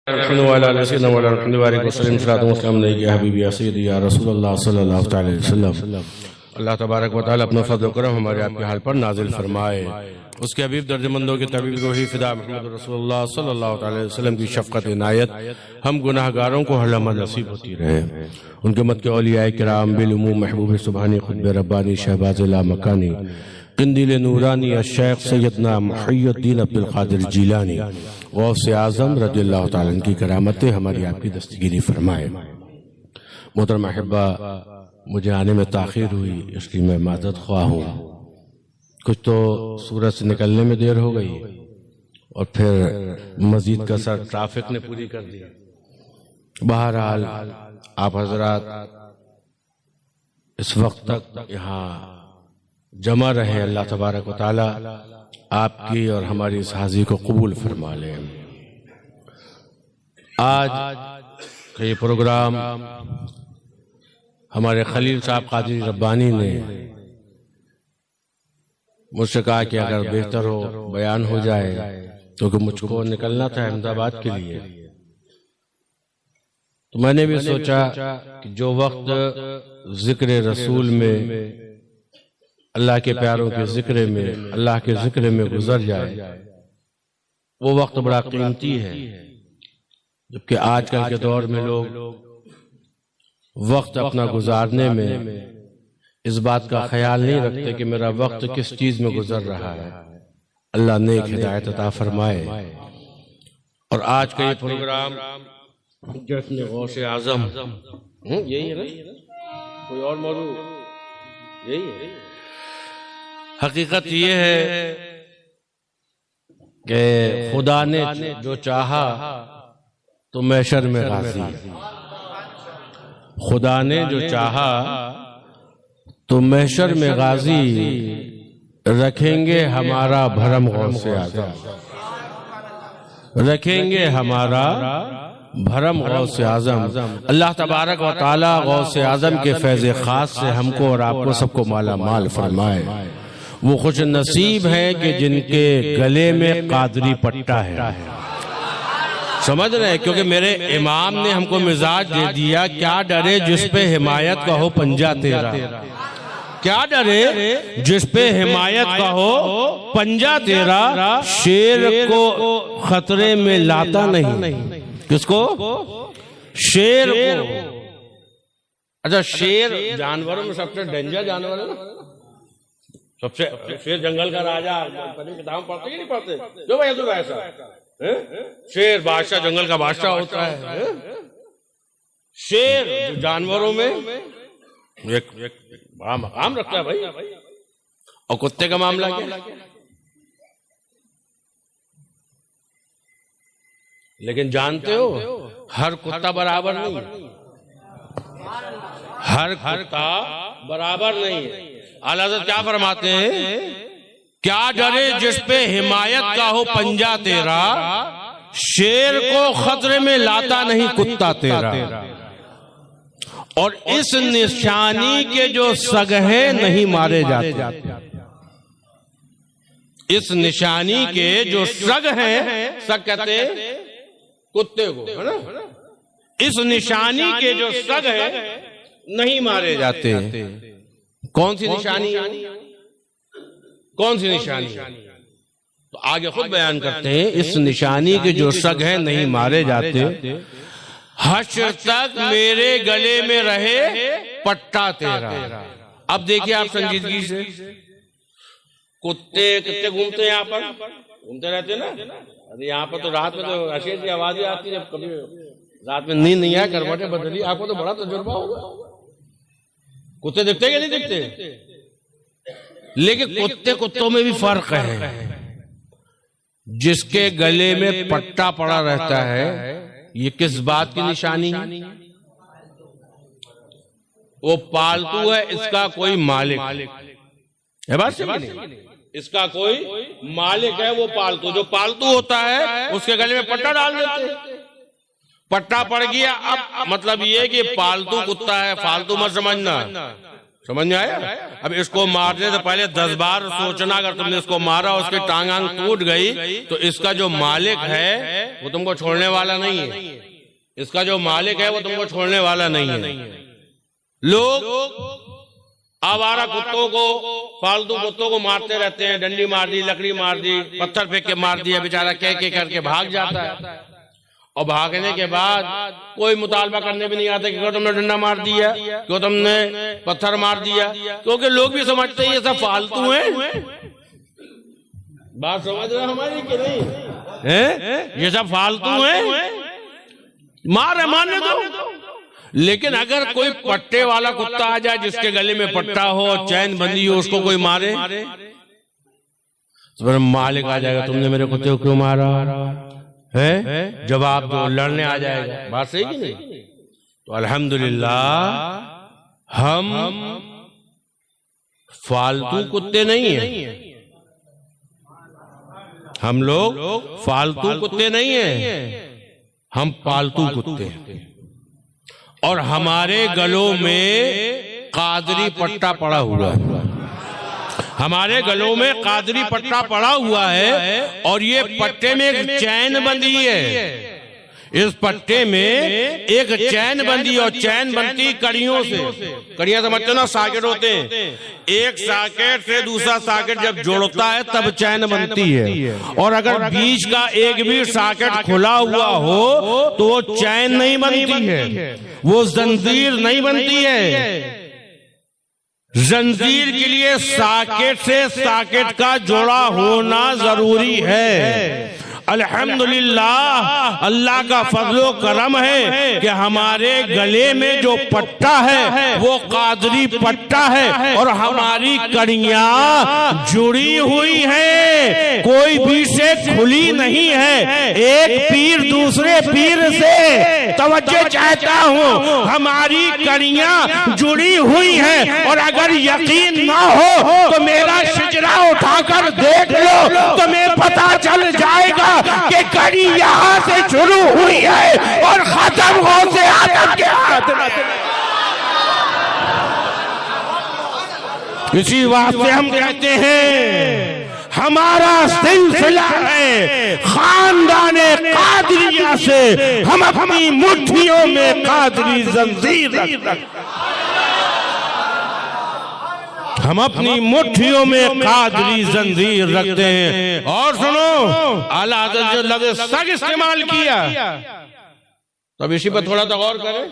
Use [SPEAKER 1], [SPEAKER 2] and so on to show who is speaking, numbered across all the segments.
[SPEAKER 1] अल्लाह तबारक व तआला अपना फज़ल व करम हमारे आपके हाल पर नाजिल फरमाए। उसके हबीब दर्जमंदों के तबीब रूही फिदा मुहम्मद रसूलुल्लाह सल्लल्लाहु अलैहि वसल्लम की शफ़क़त इनायत हम गुनाहगारों को हर लम्हा नसीब होती रहे। उनके मत के औलियाए किराम बिलुमूम महबूब सुबहानी खुतब रब्बानी शहबाज़ लामकानी क़िंदिल नूरानी शेख सैयदना मुहय्यद्दीन अब्दुल क़ादिर जीलानी गौसे आज़म रज़ियल्लाहु तआला अन्हु की करामतें हमारी आपकी दस्तगीरी फरमाए। मोहतरमा अहिब्बा, मुझे आने में ताख़ीर हुई इसलिए मैं माज़रत ख़्वाह हूँ। कुछ तो सूरज से निकलने में देर हो गई और फिर मस्जिद का सर ट्रैफिक ने पूरी कर दी। बहरहाल आप हजरात इस वक्त तक यहाँ जमा रहे। अल्लाह तबारक व तआला आपकी और हमारी इस हाज़िरी को कबूल फरमा ले। आज का ये प्रोग्राम हमारे खलील साहब कादरी रब्बानी ने मुझसे कहा कि अगर बेहतर हो बयान हो जाए, क्योंकि मुझको निकलना था अहमदाबाद के लिए। तो मैंने भी सोचा कि जो वक्त जिक्र रसूल में, अल्लाह के प्यारों के जिक्र में, अल्लाह के जिक्र में गुजर जाए, वो वक्त बड़ा कीमती है। जबकि आजकल के दौर में लोग वक्त अपना गुजारने में इस बात का ख्याल नहीं रखते कि मेरा वक्त किस चीज में गुजर रहा है। अल्लाह नेक हिदायत अता फरमाए। और आज का ये प्रोग्राम जश्न गौसे आज़म यही है ना, कोई और मौजू यही है। हकीकत ये है कि खुदा ने जो चाहा तो मैशर में गाजी, खुदा ने जो चाहा तो महशर में गाजी रखेंगे हमारा भरम गौसे आज़म, रखेंगे हमारा भरम गौसे आज़म। अल्लाह तबारक व तआला गौसे आज़म के फैज़ खास से हमको और आपको सबको माला माल फरमाए। वो खुश नसीब है कि जिनके गले में कादरी पट्टा है। समझ रहे हैं? क्योंकि मेरे इमाम ने हमको मिजाज दे दिया, क्या डरे जिस पे हिमायत का हो पंजा तेरा, क्या डरे जिस पे हिमायत का हो पंजा तेरा। शेर को खतरे में लाता नहीं, किसको? शेर को। अच्छा, शेर जानवरों में सबसे डेंजर जानवर है ना, सबसे। शेर जंगल का राजा, किताब पढ़ते कि नहीं पढ़ते? जो भाई तो ऐसा शेर बादशाह, जंगल का बादशाह होता है। शेर जानवरों में एक बड़ा मकाम रखता है भाई। और कुत्ते का मामला क्या? लेकिन जानते हो हर कुत्ता बराबर नहीं, हर कुत्ता बराबर नहीं है। आला हज़रत क्या फरमाते हैं? क्या डरे जिस पे हिमायत का हो पंजा तेरा, शेर को खतरे में लाता नहीं कुत्ता तेरा। और इस निशानी के जो सगहे नहीं मारे जाते, इस निशानी के जो सग हैं, सग कहते कुत्ते को, है ना? इस निशानी के जो सग हैं नहीं मारे जाते। कौन सी निशानी? कौन सी निशानी? तो आगे खुद बयान करते हैं। इस निशानी के जो सग हैं नहीं मारे जाते, हश्र तक मेरे गले में रहे पट्टा तेरा। अब देखिए आप संजीदगी से, कुत्ते कितने घूमते हैं यहाँ पर, घूमते रहते हैं ना। अरे यहाँ पर तो रात में तो अशेर की आवाजें आती है, कभी रात में नींद नहीं आया, करवटें बदली। आपको तो बड़ा तजुर्बा होगा। कुत्ते दिखते कि नहीं दिखते? लेकिन कुत्तों में भी फर्क है। जिसके गले में पट्टा पड़ा रहता है, ये किस बात की निशानी है? वो पालतू है, इसका कोई मालिक है। बात समझ नहीं? इसका कोई मालिक है, वो पालतू। जो पालतू होता है उसके गले में पट्टा डाल देते हैं। पट्टा पड़ गया, अब मतलब ये कि पालतू कुत्ता है, फालतू मत समझना। समझ में आया? अब इसको मारने से पहले 10 बार सोचना, अगर तुमने इसको मारा उसकी टांग आंग टूट गई तो इसका जो मालिक है वो तुमको छोड़ने वाला नहीं है। इसका जो मालिक है वो तुमको छोड़ने वाला नहीं है। लोग आवारा कुत्तों को, फालतू कुत्तों को मारते रहते हैं, डंडी मार दी, लकड़ी मार दी, पत्थर फेंक के मार दिया, बेचारा कह करके भाग जाता है। और भागने के बाद कोई मुतालबा करने भी नहीं आता कि क्यों तुमने डंडा मार दिया, क्यों तुमने पत्थर मार दिया, क्योंकि लोग भी समझते हैं ये सब फालतू है। बात समझ रहे हमारी कि नहीं है? ये सब फालतू है, मारने दो। लेकिन अगर कोई पट्टे वाला कुत्ता आ जाए जिसके गले में पट्टा हो, चैन बंदी हो, उसको कोई मारे तो फिर मालिक आ जाएगा, तुमने मेरे कुत्ते को क्यों मारा है, जवाब दो, लड़ने आ जाएगा। बात सही कि नहीं? तो अल्हम्दुलिल्लाह हम फालतू कुत्ते नहीं हैं, हम लोग फालतू कुत्ते नहीं हैं, हम पालतू कुत्ते हैं। और हमारे गलों में कादरी पट्टा पड़ा हुआ है, हमारे गलों में कादरी पट्टा पड़ा हुआ है, और ये पट्टे में एक चैन बंधी है। इस पट्टे में एक चैन बंधी, और चैन बनती कड़ियों से। कड़ियां समझते हो ना, सॉकेट होते हैं। एक सॉकेट से दूसरा सॉकेट जब जोड़ता है तब चैन बनती है। और अगर बीच का एक भी सॉकेट खुला हुआ हो तो वो चैन नहीं बनती है, वो जंजीर नहीं बनती है। जंजीर के लिए सॉकेट से सॉकेट का जोड़ा होना जरूरी है। अल्हम्दुलिल्लाह, अल्लाह का फजलो करम है कि हमारे गले में जो पट्टा है वो कादरी पट्टा है, और हमारी कड़ियां जुड़ी हुई हैं, कोई भी से खुली नहीं है। एक पीर दूसरे पीर से तवज्जो चाहता हूँ, हमारी कड़ियां जुड़ी हुई हैं। और अगर यकीन ना हो तो मेरा शिजरा उठाकर देख लो, तुम्हें पता चल जाएगा कि कड़ी यहाँ से शुरू हुई है और खत्म हो से आदम के हाथ में। इसी वास्ते हम कहते हैं हमारा सिलसिला है खानदाने कादरिया से, हम अपनी मुट्ठियों में कादरी जंजीर रखते हैं, हम अपनी मुट्ठियों में कादरी जंजीर रखते हैं। और सुनो, आला हज़रत जो लफ्ज़ सग इस्तेमाल किया, तो अब इसी पर थोड़ा सा गौर करें।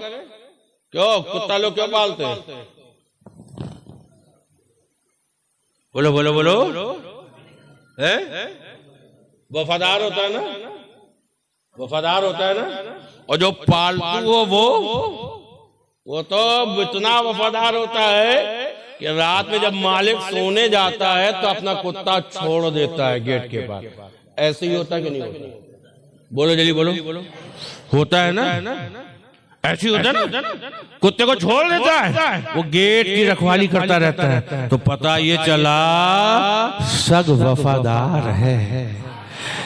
[SPEAKER 1] क्यों कुत्ता लोग क्यों पालते हैं? बोलो बोलो बोलो, है? वफादार होता है ना, वफादार होता है ना। और जो पालतू हो वो तो इतना वफादार होता है कि रात में जब मालिक सोने जाता है तो अपना कुत्ता छोड़ देता है गेट के पास। ऐसे ही होता है कि नहीं होता? बोलो जल्दी बोलो। होता है ना, ऐसे ही होता है ना, कुत्ते को छोड़ देता है, वो गेट की रखवाली करता रहता है। तो पता ये चला सग वफादार है,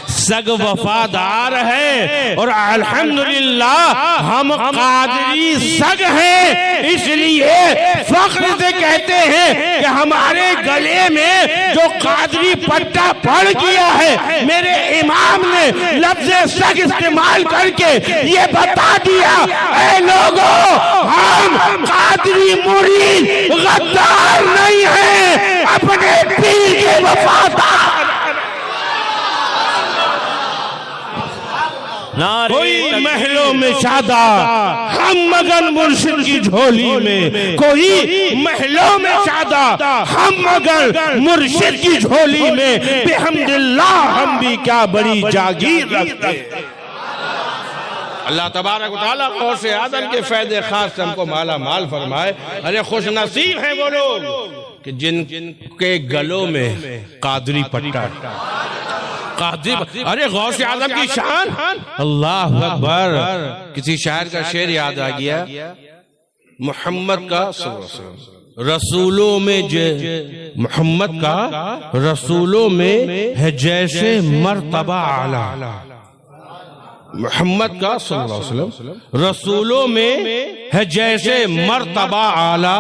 [SPEAKER 1] सग वफादार है। और अल्हम्दुलिल्लाह हम कादरी सग हैं, इसलिए फख्र से कहते हैं कि हमारे गले में जो कादरी पट्टा पड़ गया है, मेरे इमाम ने लफ्ज़ सग इस्तेमाल करके ये बता दिया, ऐ लोगों, हम कादरी मुरीद गद्दार नहीं हैं, अपने पीर के वफादार। कोई महलों में शादा, हम मगन मुर्शिद की झोली में। कोई महलों में शादा, हम मगन मुर्शिद की झोली में। बिहम्दिल्लाह हम भी क्या बड़ी जागीर रखते। अल्लाह तबारक व तआला गौर से आदम के फैज़े खास से हमको माला माल फरमाए। अरे खुश नसीब है वो लोग कि जिनके गलों में कादरी पट्टा। अरे गौर से आदम की शान, अल्लाह अकबर। किसी शायर का शेर याद आ गया, मोहम्मद का रसूलों में, मोहम्मद का रसूलों में है जैसे मर्तबा आला। मोहम्मद का सल्लल्लाहु अलैहि वसल्लम रसूलों में है जैसे मर्तबा आला,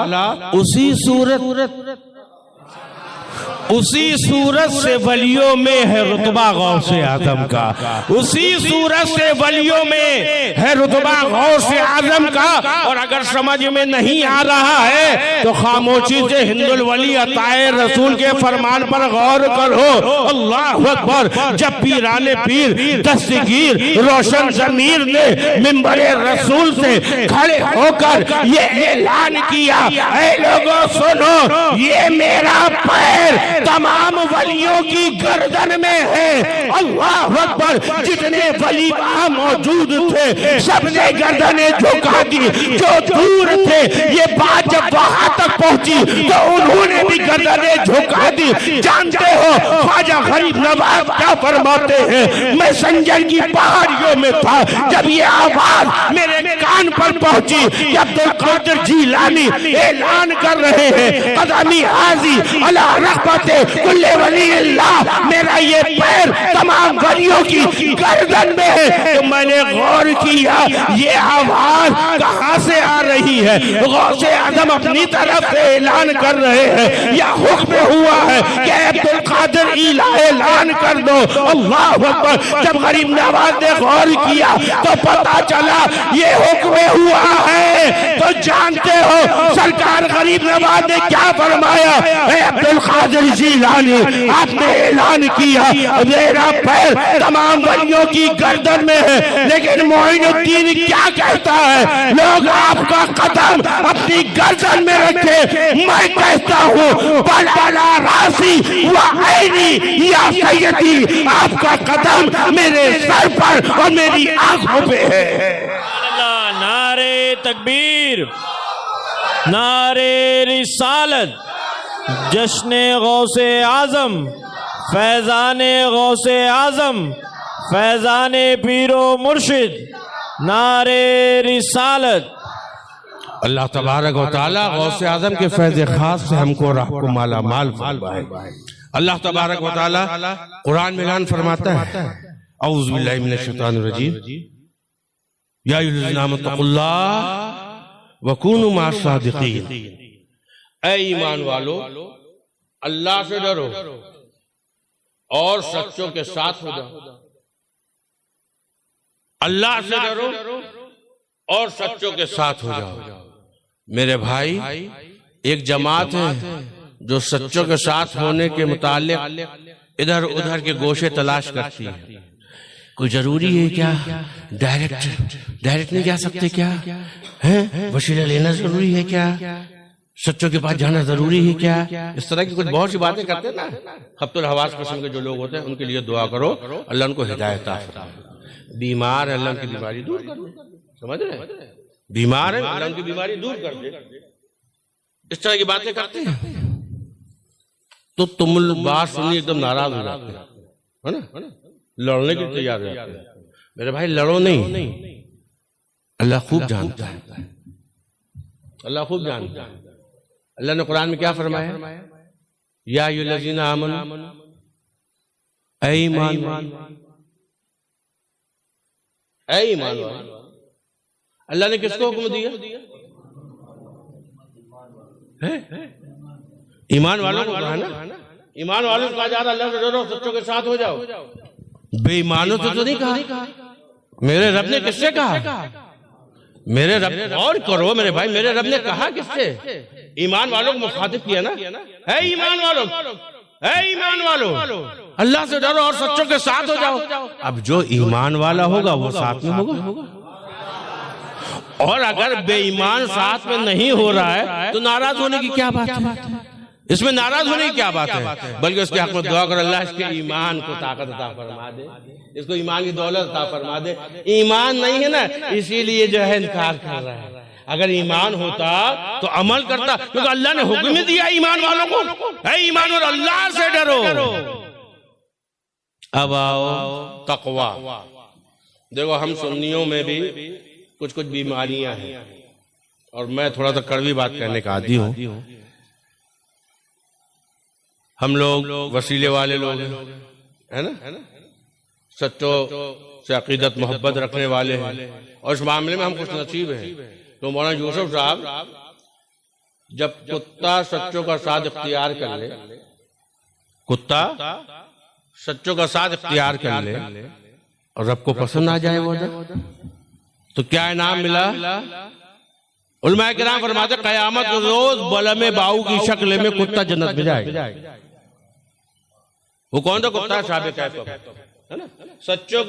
[SPEAKER 1] उसी सूरत से वलियों में है रुतबा गौसे आजम का, उसी सूरत से वलियों में है रुतबा गौसे आजम का। और अगर समझ में नहीं आ रहा है तो खामोशी से हिंदुल वली अताए रसूल के फरमान पर गौर करो। अल्लाह अकबर। जब पीराने पीर दस्तगीर रोशन ज़मीर ने मिंबरे रसूल से खड़े होकर ये ऐलान किया, ऐ लोगों सुनो, ये मेरा पैर तमाम वलियों की गर्दन में है। अल्लाह अकबर। जितने वली वहां मौजूद थे सबने गर्दनें झुका दी। जो दूर थे ये बात जब वहां तक पहुंची तो उन्होंने भी गर्दनें झुका दी। जानते हो ख्वाजा गरीब नवाज क्या फरमाते हैं? मैं संजर की पहाड़ियों में था, जब ये आवाज मेरे कान पर पहुंची, अब्दुल कादिर जिलानी ऐलान कर रहे हैं, कदमी हाजी अला रग़बत कुल्ले वली अल्लाह, मेरा ये पैर तमाम वलियों की गर्दन में है। तो मैंने गौर किया ये आवाज कहां से आ रही है? गौसे आजम अपनी तरफ से ऐलान कर रहे हैं या हुक्म हुआ है कि अब्दुल कादिर ऐलान कर दो। अल्लाह अकबर। जब गरीब नवाज ने गौर किया तो पता चला ये हुक्म हुआ है। तो जानते हो सरकार गरीब नवाज ने क्या फरमाया? अब्दुल कादिर जिलानी, आपने ऐलान किया मेरा पैर तमाम वलियों की गर्दन में है, लेकिन मोइनुद्दीन क्या कहता है? लोग आपका कदम अपनी गर्दन में रखे, मैं कहता हूँ बलाला रासी व ऐनी या सैयदी, आपका कदम मेरे सर पर और मेरी आंखों पे है।
[SPEAKER 2] नारे तकबीर, नारे रिसालत, जश्ने गौसे आजम, फैजाने गौसे आजम, फैजाने पीरो मुर्शिद, नारे रिसालत।
[SPEAKER 1] अल्लाह तबारक व तआला गौसे आजम के फैज़ खास से हमको राह को माला माल फरमाए। अल्लाह तबारक व तआला कुरान में ऐलान फरमाता है, औज़ु बिल्लाहि मिनश शैतानिर रजीम, या अय्युहल्लज़ीना आमनू तक़ुल्लाह व कूनू मअस सादिक़ीन। ऐ ईमान वालो, अल्लाह से डरो और सच्चों के साथ हो जाओ। अल्लाह से डरो और सच्चों के साथ हो जाओ। मेरे भाई, एक जमात है जो सच्चों के साथ होने के मुताल्लिक इधर उधर के गोशे तलाश करती है। कोई जरूरी है क्या? डायरेक्ट नहीं जा सकते क्या? है वसीला लेना जरूरी है क्या? सच्चों के पास जाना जरूरी है क्या? इस तरह की कुछ बहुत सी बातें करते हैं ना। खब्तुल हवास किस्म के जो लोग होते हैं उनके लिए दुआ करो, अल्लाह उनको हिदायत अता फरमाए। बीमार है, अल्लाह की बीमारी दूर कर दे। समझ रहे? बीमार है, अल्लाह उनकी बीमारी दूर कर दे। इस तरह की बातें करते हैं तो तुम बात सुनी एकदम नाराज हो जाते है ना, लड़ने के लिए तैयार हो जाते हैं। मेरे भाई लड़ो नहीं, अल्लाह खूब जानता है, अल्लाह खूब जानता है। अल्लाह ने कुरान में क्या फरमाया? या अय्युहल्लज़ीना आमनू, ऐ ईमान वालो, ऐ ईमान वालो। अल्लाह ने किसको हुक्म दिया? ईमान वालों को कहा ना। ईमान वालों को कहा जा रहा अल्लाह से डरो, सच्चों के साथ हो जाओ। बेईमानों से तो नहीं कहा। मेरे रब ने किससे कहा? मेरे रब और करो मेरे भाई, मेरे रब ने कहा किससे? ईमान वालों को मुखातिब किया ना। है ईमान वालों, है ईमान वालों, अल्लाह से डरो और सच्चों के साथ हो जाओ। अब जो ईमान वाला होगा वो साथ में होगा, और अगर बेईमान साथ में नहीं हो रहा है तो नाराज होने की क्या बात है? इसमें नाराज होने की क्या बात है? बल्कि उसके हक में दुआ करो, अल्लाह इसके ईमान को ताकत अता फरमा दे, इसको ईमान की दौलत अता फरमा दे। ईमान नहीं है ना, इसीलिए जो है इनकार कर रहा है। अगर ईमान होता तो अमल करता, क्योंकि अल्लाह ने हुक्म दिया ईमान वालों को, है ईमान और अल्लाह से डरो। अब आओ तकवा। देखो हम सुन्नियों में भी कुछ कुछ बीमारियां हैं, और मैं थोड़ा सा कड़वी बात कहने का आदी हूं। हम लोग वसीले वाले लोग हैं, है ना, सच्चों से अकीदत मोहब्बत रखने वाले हैं, और इस मामले में हम खुश नसीब हैं। तो मौलाना यूसुफ साहब जब कुत्ता सच्चों का साथ इख्तियार कर ले, कुत्ता सच्चों का साथ इख्तियार कर ले और रब को पसंद आ जाए वो तो क्या इनाम मिला? उलमाए किराम फरमाते कयामत के रोज बलमे बाऊ की शक्ल में कुत्ता जन्नत में जाएगा। वो कौन सा कुत्ता? साबित कैफ है ना, सच्चों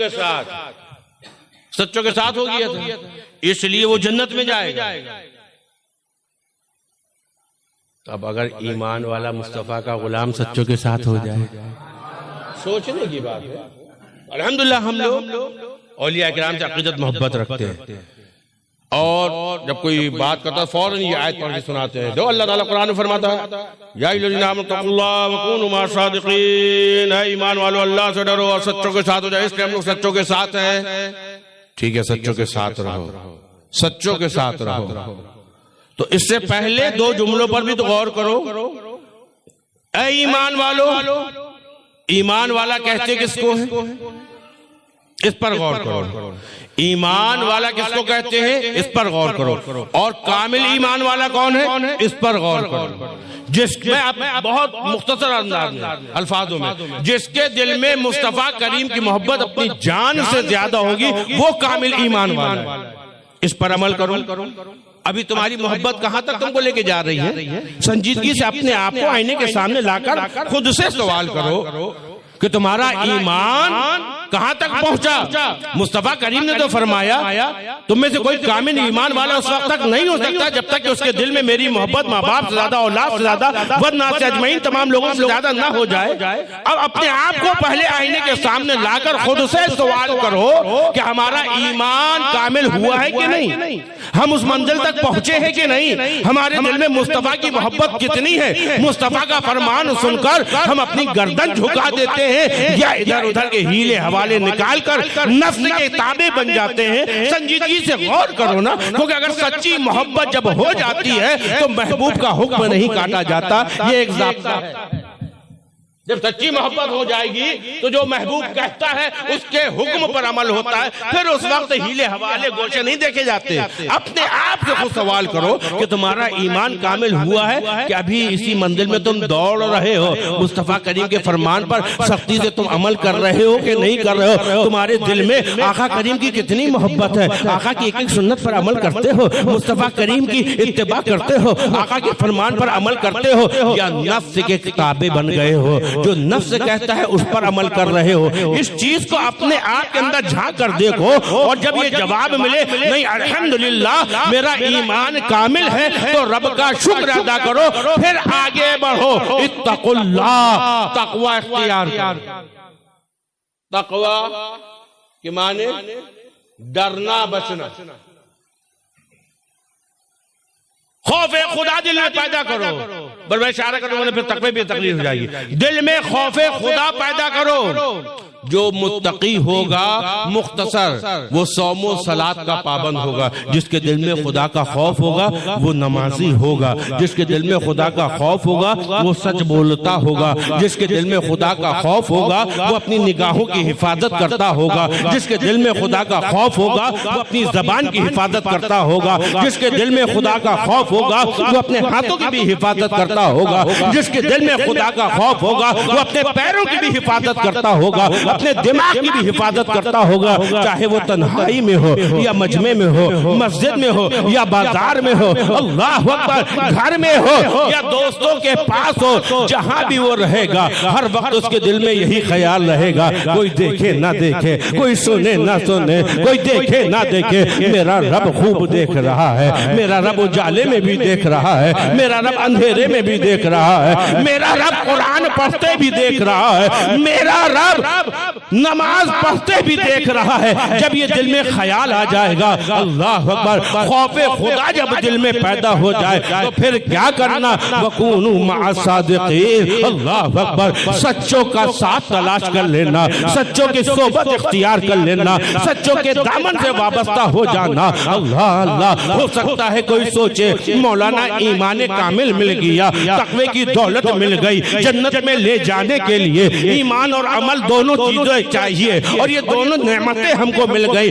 [SPEAKER 1] के साथ हो गया था, इसलिए वो जन्नत में जाएगा। अब अगर ईमान वाला मुस्तफा का गुलाम सच्चों के साथ हो जाए, सोचने की बात है। अल्हम्दुलिल्लाह हम लोग औलिया किराम से अकीदत मोहब्बत रखते हैं और जब कोई बात करता है फौरन ये आयत पढ़ के सुनाते हैं। जो अल्लाह ताला कुरान में फरमाता है या अय्युहल्लज़ीना आमनू तक़ुल्लाह व कूनू मअस सादिक़ीन, है ईमान वालों अल्लाह से डरो और सच्चों के साथ हो जाए। इसलिए हम लोग सच्चों के साथ हैं। ठीक है, सच्चों के साथ रहो, सच्चों के साथ रहो। तो इससे पहले दो जुमलों पर भी तो गौर करो। ऐ ईमान वालों, ईमान वाला कहते किसको है? इस पर गौर करो। ईमान वाला किसको कहते हैं? इस पर गौर करो। और कामिल ईमान वाला कौन है? इस पर गौर करो। जिसमें बहुत मुख्तसर अंदाज में अल्फाजों में जिसके दिल में मुस्तफा करीम की मोहब्बत अपनी जान से ज्यादा होगी वो कामिल ईमान वाला है। इस पर अमल करो। अभी तुम्हारी मोहब्बत कहां तक तुमको लेके जा रही है? संजीदगी से अपने आप को आईने के सामने लाकर खुद से सवाल करो कि तुम्हारा ईमान कहां तक पहुंचा। मुस्तफा करीम ने तो फरमाया तुम में से कोई कामिल ईमान वाला उस वक्त तक नहीं हो सकता जब तक कि उसके दिल में मेरी मोहब्बत माँ बाप से ज्यादा, औलाद से ज्यादा, वरना से अजमईन तमाम लोगों से ज्यादा ना हो जाए। अब अपने आप को पहले आईने के सामने लाकर खुद से सवाल करो कि हमारा ईमान कामिल हुआ है कि नहीं, हम उस मंजिल तक पहुंचे हैं कि नहीं, हमारे दिल में मुस्तफा की मोहब्बत कितनी है। मुस्तफा का फरमान सुनकर हम अपनी गर्दन झुका देते हैं या इधर उधर के हीले हवाले निकाल कर नफ्स के ताबे बन जाते हैं। संजीदगी से गौर करो ना, क्योंकि अगर सच्ची मोहब्बत जब हो जाती है तो महबूब का हुक्म नहीं काटा जाता। ये एक ज़ाब्ता है। जब सच्ची मोहब्बत हो जाएगी तो जो महबूब कहता है उसके हुक्म पर अमल होता है। फिर उस वक्त हीले हवाले गोशे नहीं देखे जाते। अपने आप से खुद सवाल करो कि तुम्हारा ईमान कामिल हुआ है कि अभी इसी मंजिल में तुम दौड़ रहे हो। मुस्तफा करीम के फरमान पर सख्ती से तुम अमल कर रहे हो कि नहीं कर रहे हो। तुम्हारे दिल में आका करीम की कितनी मोहब्बत है। आका की एक एक सुन्नत पर अमल करते हो, मुस्तफा करीम की इत्तिबा करते हो, आका के फरमान पर अमल करते हो, या नफ्स के ताबे बन गए हो, जो नफ्स कहता है उस पर अमल कर रहे हो। इस चीज को अपने आप के अंदर झांक कर देखो और जब ये जवाब मिले नहीं अल्हम्दुलिल्लाह मेरा ईमान कामिल है तो रब का शुक्र अदा करो, फिर आगे बढ़ो। इत्तकुल्लाह, तकवा इख्तियार करो। तकवा के माने डरना बचना। खौफे खुदा दिल में पैदा करो। बल्कि इशारा करो फिर तकवे भी तकलीफ हो जाएगी। दिल में खौफे खुदा पैदा करो। जो मुत्तकी होगा मुख्तसर वो सौमो सलात का पाबंद होगा। जिसके दिल में खुदा का खौफ होगा वो नमाजी होगा। जिसके दिल में खुदा का खौफ होगा वो सच बोलता होगा। जिसके दिल में खुदा का खौफ होगा वो अपनी निगाहों की हिफाजत करता होगा। जिसके दिल में खुदा का खौफ होगा वो अपनी जबान की हिफाजत करता होगा। जिसके दिल में खुदा का खौफ होगा वो अपने हाथों की भी हिफाजत करता होगा। जिसके दिल में खुदा का खौफ होगा वो अपने पैरों की भी हिफाजत करता होगा, अपने दिमाग की भी हिफाजत करता होगा। चाहे वो तन्हाई में हो या मजमे में हो, मस्जिद में हो या बाजार में हो, अल्लाह अकबर, घर में हो या दोस्तों के पास हो, जहां भी वो रहेगा हर वक्त उसके दिल में यही ख्याल रहेगा। कोई देखे ना देखे, कोई सुने ना सुने, कोई देखे ना देखे, मेरा रब खूब देख रहा है। मेरा रब उजाले में भी देख रहा है, मेरा रब अंधेरे में भी देख रहा है, मेरा रब कुरान पढ़ते भी देख रहा है, मेरा रब नमाज पढ़ते भी देख रहा है। जब ये दिल में ख्याल आ जाएगा अल्लाह अकबर, खौफे खुदा जब दिल में पैदा हो जाए तो फिर क्या करना? वकूनू मअस सादिक़ीन। अल्लाह अकबर, सच्चों का साथ तलाश कर लेना, सच्चों की सोबत इख्तियार कर लेना, सच्चों के दामन से वाबस्ता हो जाना। अल्लाह अल्लाह, हो सकता है कोई सोचे मौलाना ईमान कामिल मिल गया, तकवे की दौलत मिल गई, जन्नत में ले जाने के लिए ईमान और अमल दोनों चीजें चाहिए और ये दोनों नेमतें हमको मिल गई,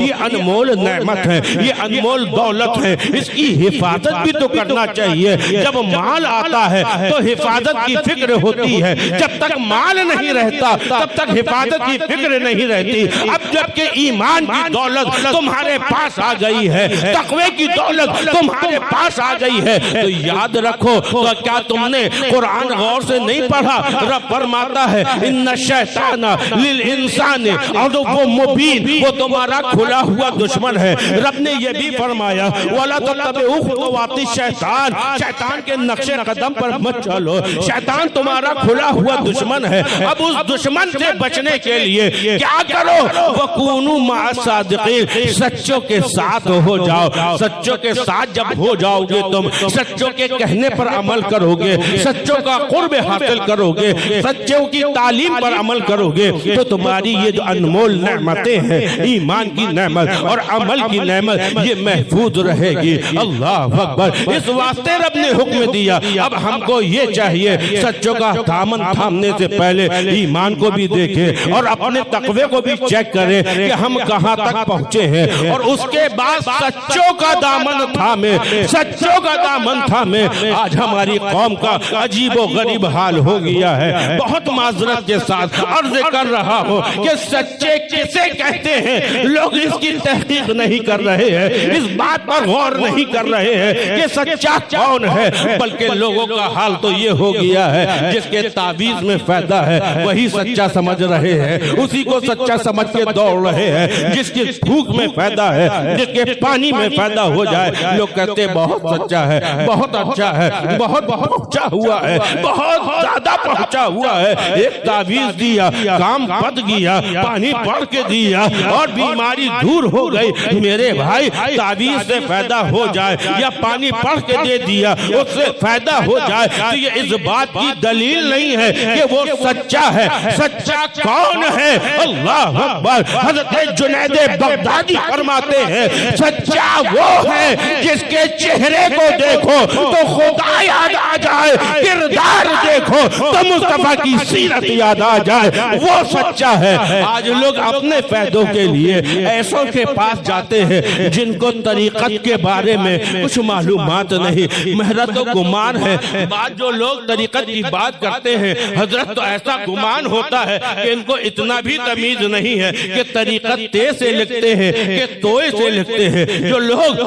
[SPEAKER 1] ये अनमोल नेमत है, ये अनमोल दौलत है, इसकी हिफाजत भी तो करना चाहिए। जब माल आता है तो हिफाजत की फिक्र होती है, जब तक माल नहीं रहता तब तक हिफाजत की फिक्र नहीं रहती। अब जबकि ईमान की दौलत तुम्हारे पास आ गई है, तकवे की दौलत तुम्हारे पास आ गई है, तो याद रखो तो क्या तुमने कुरान गौर से नहीं पढ़ा? रब फरमाता है इन्ना शैतान लिल इंसान अदुव्वुम मुबीन, वो तुम्हारा खुला हुआ दुश्मन है। रब ने ये भी फरमाया वला तत्तबिउ खुतवाति शैतान, शैतान के नक्शे कदम पर मत चलो, शैतान तुम्हारा खुला हुआ दुश्मन है। अब उस दुश्मन से बचने के लिए क्या करो? वकूनु मअ सादिकीन, सच्चों के साथ हो जाओ। सच्चों के साथ जब हो जाओगे तुम, सच्चों के कहने पर अमल करोगे, सच्चों का कुर्ब हासिल करोगे, सच्चों की तालीम पर अमल करोगे, तो तुम्हारी ये जो अनमोल नेमतें हैं, ईमान की नेमत और अमल की नेमत, ये महफूज रहेगी। अल्लाह अकबर। इस वास्ते रब ने हुक्म दिया, अब हमको ये चाहिए सच्चों का दामन थामने से पहले ईमान को भी देखें और अपने तकवे को भी चेक करें कि हम कहां तक पहुंचे हैं, और उसके बाद सच्चों का दामन थामे, सच्चों का दामन थामे। आज हमारी कौम का अजीबो गरीब हाल हो गया है। बहुत माजरत के साथ अर्ज कर रहा हूं कि सच्चे किसे कहते हैं, लोग इसकी तहकीक नहीं कर रहे हैं, इस बात पर गौर नहीं कर रहे हैं कि सच्चा कौन है, बल्कि लोगों का हाल तो ये हो गया है जिसके तावीज में फायदा है वही सच्चा समझ रहे हैं, उसी को सच्चा समझ के दौड़ रहे हैं। जिसकी भूख में फायदा है, जिसके पानी में फायदा हो जाए, लोग कहते हैं बहुत सच्चा है, बहुत अच्छा है, बहुत पहुंचा हुआ है, बहुत ज्यादा पहुंचा हुआ है। एक तावीज दिया, काम बद गया, पानी पड़ के दिया और बीमारी दूर हो गई। मेरे भाई तावीज से फायदा हो जाए या पानी पड़ के दे दिया उससे फायदा हो जाए, तो ये इस बात की दलील नहीं है कि वो सच्चा है। सच्चा कौन है? अल्लाह अकबर। हज़रत जुनैद बगदादी फरमाते हैं सच्चा वो है जिसके चेहरे को देखो तो खुदा याद आ जाए, किरदार देखो तो मुस्तफा की सीरत याद आ जाए, वो सच्चा है। आज लोग अपने फायदों के लिए ऐसों के पास जाते हैं जिनको तरीकत के बारे में कुछ मालूमात नहीं, मेरा तो गुमान है। बात जो लोग तरीकत की बात करते हैं हजरत, तो ऐसा गुमान होता है कि इनको इतना भी तमीज नहीं है कि तरीकत ते से लिखते हैं कि तोए से लिखते हैं। जो लोग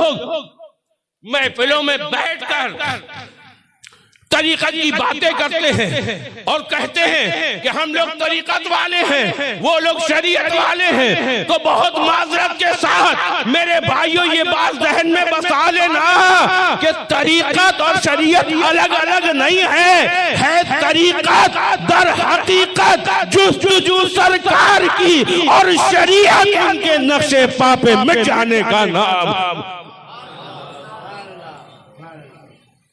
[SPEAKER 1] महफिलों में बैठकर तरीकत की बातें करते हैं और कहते हैं कि हम लोग तरीकत वाले हैं, वो लोग शरीयत वाले हैं, तो बहुत माजरत के साथ मेरे भाइयों ये बात जहन में बसा लेना कि तरीकत और शरीयत अलग अलग नहीं है तरीकत दर हकीकत जुस्तजू सरकार की और शरीयत उनके नक्शे पापे मिट जाने का नाम।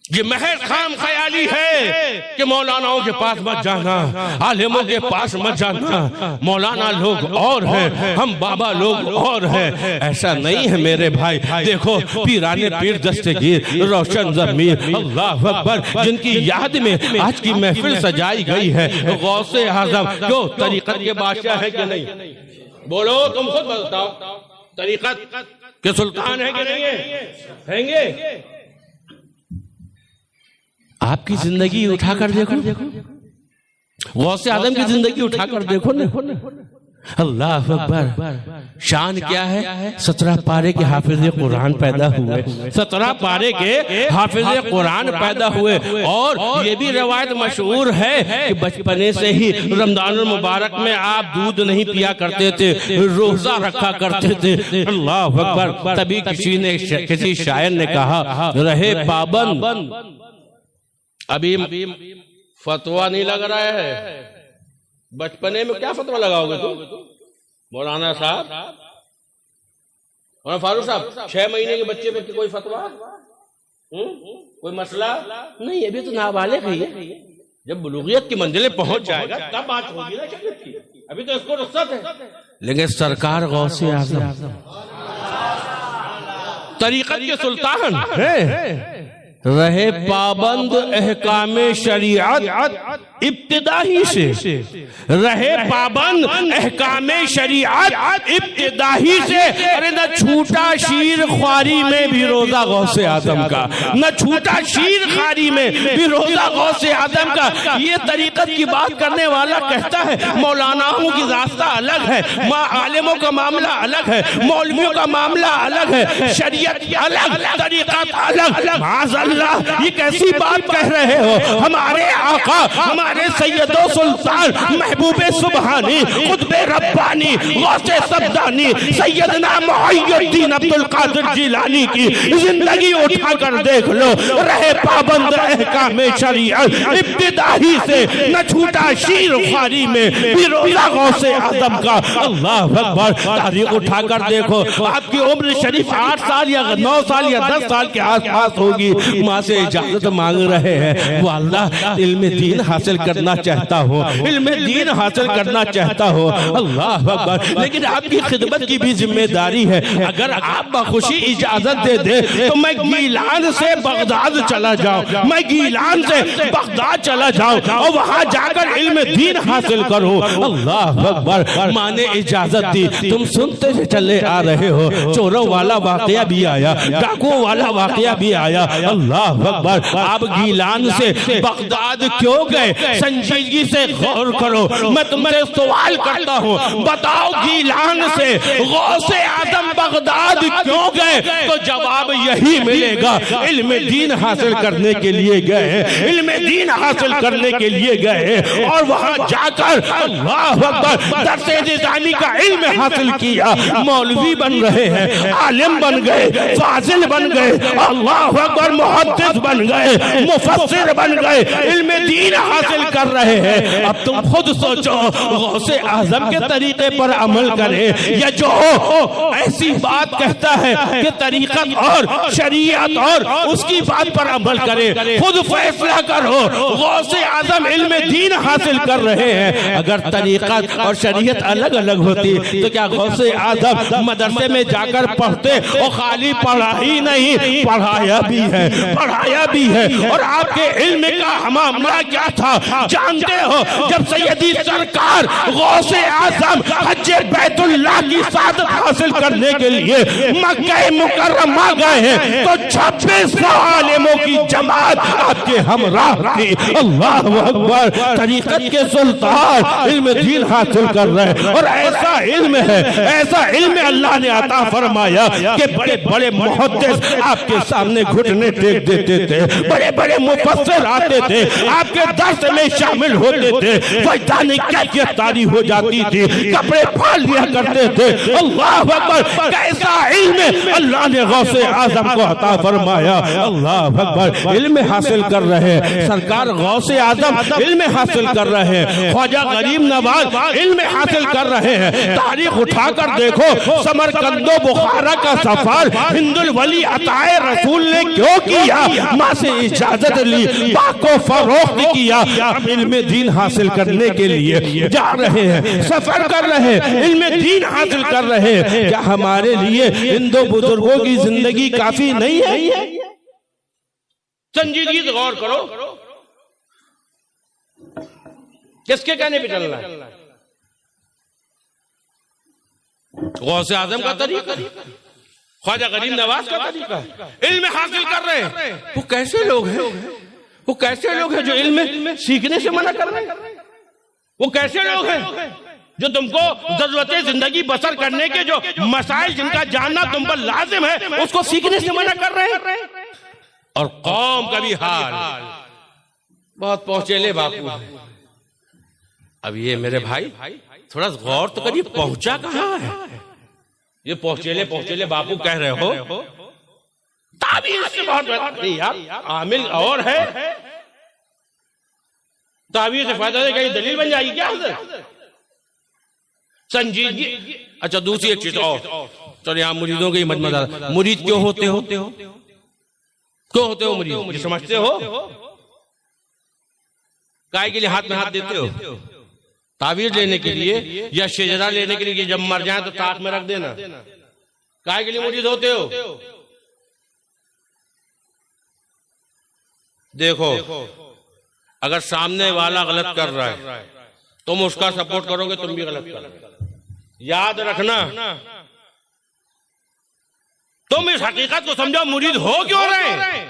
[SPEAKER 1] ये महज खाम ख्याली है कि मौलानाओं के पास मत जाना, आलिमों के पास मत जाना, मौलाना लोग और हैं, हम बाबा लोग और हैं। ऐसा नहीं है मेरे भाई। देखो पीराने पीर दस्तगीर रोशन ज़मीर अल्लाह अकबर, जिनकी याद में आज की महफिल सजाई गई है, गौसे आज़म क्यों तरीकत के बादशाह है कि नहीं? बोलो तुम खुद बताओ, तरीकत के सुल्तान है कि नहीं है? आपकी जिंदगी उठाकर देखो, गौसे आदम की जिंदगी उठाकर देखो ना। अल्लाह अकबर। शान क्या है? 17 पारे के हाफिज कुरान पैदा हुए, 17 पारे के हाफिज कुरान पैदा हुए। और ये भी रवायत मशहूर है कि बचपने से ही रमजान मुबारक में आप दूध नहीं पिया करते थे, रोजा रखा करते थे। अल्लाह अकबर। तभी किसी शायर ने कहा रहे पाबंद। अभी फतवा नहीं लग रहा है, बचपने में क्या फतवा लगाओगे तुम? मौलाना साहब और फारूक साहब 6 महीने के बच्चे पे कोई फतवा, कोई मसला नहीं, अभी तो नाबालिग है। जब बुलूगियत की मंजिलें पहुंच जाएगा तब बात होगी ना शरीयत की, अभी तो इसको रुख्सत है। लेकिन सरकार गौसे आज़म तरीकत के सुल्तान है, रहे पाबंद अहकामे शरीयत इब्तिदाही से, रहे पाबंद अहकामे शरीयत इब्तिदाही से। अरे न छूटा शीर ख्वारी में भी रोजा गौसे आजम का, न छूटा शीर ख्वारी में भी रोजा गौसे आजम का। ये तरीकत की बात करने वाला कहता है मौलानाओं की रास्ता अलग है, आलिमों का मामला अलग है, मौलवियों का मामला अलग है, शरीयत अलग, तरीकत अलग। माज़अल्लाह, ये कैसी बात कह रहे हो? हमारे आका, हमारे सैयदो सुल्तान महबूबे सुबहानी, खुतबे रब्बानी, गौसे सब्दानी, सैयदना मुहय्यिद्दीन अब्दुल कादिर जिलानी की जिंदगी उठाकर देख लो। रहे पाबंद अहकामे शरीयत इब्तिदाही से, न छूटा शीर ख्वारी में भी रोजा गौसे आदम का। अल्लाह अकबर। तारीख उठाकर देखो, आपकी उम्र शरीफ 8 साल या 9 साल या 10 साल के आसपास होगी। माँ से इजाजत मांग रहे हैं, वो अल्लाह इल्म दीन हासिल करना चाहता हो, इल्म दीन हासिल करना चाहता हो। अल्लाह अकबर। लेकिन आपकी खिदमत की भी जिम्मेदारी है। अगर आप बखुशी इजाजत दे दे तो मैं गीलान से बगदाद चला जाऊं, मैं गीलान से बगदाद चला जाऊं और वहां जाकर इल्म दीन हासिल करूं। अल्लाह अकबर। माँ ने इजाजत दी, तुम सुनते चले आ रहे हो। चोरों वाला वाकया भी आया, डाकुओं वाला वाकया भी आया। अल्लाह अकबर। आप गीलान से बगदाद क्यों गए? संजीदगी से गौर करो। मैं तुमसे सवाल करता हूँ, बताओ गीलान से गौसे आदम बगदाद क्यों गए? तो जवाब यही मिलेगा, इल्म दीन हासिल करने के लिए गए, इल्म दीन हासिल करने के लिए गए और वहां जाकर अल्लाह अकबर दर्से निज़ामी का इल्म हासिल किया। मौलवी बन रहे हैं, आलिम बन गए, फाजिल बन गए, अल्लाह अकबर मुहद्दिस बन गए, मुफस्सिर बन गए, इल्म दीन हासिल कर रहे हैं। अब तुम खुद सोचो, गौसे आजम के तरीके पर अमल करें या जो ऐसी बात कहता है कि तरीकत और शरीयत और उसकी बात पर अमल करे। खुद फैसला करो। गौसे आजम इल्म दीन हासिल कर रहे हैं। अगर तरीकत और शरीयत अलग अलग होती तो क्या गौसे आजम मदरसे में जाकर पढ़ते? और खाली पढ़ाई नहीं, पढ़ाया भी है, पढ़ाया भी है। और आपके इल्म का मामला क्या था जानते हो? जब सैयदी सरकार गौसे आजम हज्जे बैतुल्लाह की सादत हासिल करने के लिए मक्का मुकर्रमा गए हैं तो 2600 आलिमों की जमात आपके हमराह थी। अल्लाह अकबर। तरीकत के सुल्तान इल्म दीन हासिल कर रहे हैं। और ऐसा इल्म है, ऐसा इल्म अल्लाह ने अता फरमाया कि बड़े बड़े मुहद्दिस आपके सामने घुटने टेक देते थे, बड़े बड़े मुफस्सिर आते थे, आपके दर्स में शामिल होते थे, वैज्ञानिक कैफियत तारी हो जाती थी, कपड़े फाड़ लिया करते थे। अल्लाह अकबर। कैसा इल्म अल्लाह ने गौसे आजम को अता फरमाया। अल्लाह अकबर। इल्म हासिल कर रहे हैं सरकार, गौसे आजम इल्म हासिल कर रहे हैं, ख्वाजा गरीब नवाज इल्म हासिल कर रहे हैं। तारीख उठाकर देखो, समरकंदो बुखारा का सफर हिंदुल वली अताए रसूल ने क्यों किया? माँ से इजाजत ली, बाको फरोख्त किया। हम इल्म दीन हासिल करने के लिए जा रहे हैं, सफर कर रहे हैं, इल्म दीन हासिल कर रहे हैं। क्या हमारे लिए इन दो बुजुर्गों की जिंदगी काफी नहीं है? संजीदगी से गौर करो, किसके कहने पे चलना है? गौसे आजम का तरीका, ख्वाजा गरीब नवाज का तरीका। इल्म हासिल कर रहे हैं। वो कैसे लोग हैं? वो कैसे लोग हैं जो इल्म सीखने से मना कर रहे हैं? वो कैसे लोग हैं जो तुमको जरूरतें जिंदगी बसर करने के जो मसाइल जिनका जानना तुम पर लाजिम है उसको सीखने से मना कर रहे हैं? और कौम का भी हाल बहुत पहुंचेले बापू। अब ये मेरे भाई थोड़ा गौर तो करिए, पहुंचा कहां है? ये पहुंचेले पहुंचेले बापू कह रहे हो, ताबीर से बहुत नहीं यार, आमिल और है, ताबीर से फायदा कहीं दलील बन जाएगी क्या? संजीदगी। अच्छा दूसरी एक चीज और, चलो यहाँ मुरीदों की मत मजा। मुरीद क्यों होते हो? क्यों होते हो मुरीद? ये समझते हो? काय के लिए हाथ में हाथ देते हो? ताबीर लेने के लिए या शेजरा लेने के लिए, जब मर जाए तो ताक में रख देना। काय के लिए मुरीद होते हो? देखो, अगर सामने वाला गलत कर रहा है तुम उसका सपोर्ट करोगे, तुम भी गलत करोगे। याद रखना, तुम इस हकीकत को समझो, मुरीद हो क्यों रहे हैं,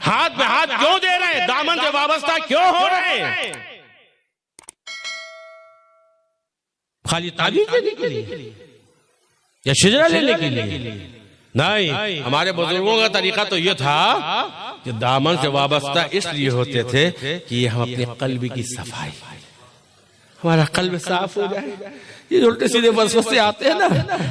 [SPEAKER 1] हाथ पे हाथ क्यों दे रहे हैं, दामन से वाबस्ता क्यों हो रहे हैं? खाली ताबीज लेने के लिए या शिजरा लेने के लिए? नहीं, हमारे बुजुर्गों का तरीका तो ये था कि दामन से वाबस्ता इसलिए होते थे कि हम अपने कल्ब की सफाई, हमारा कल्ब साफ हो जाए। ये उल्टे सीधे वसवसे आते हैं ना,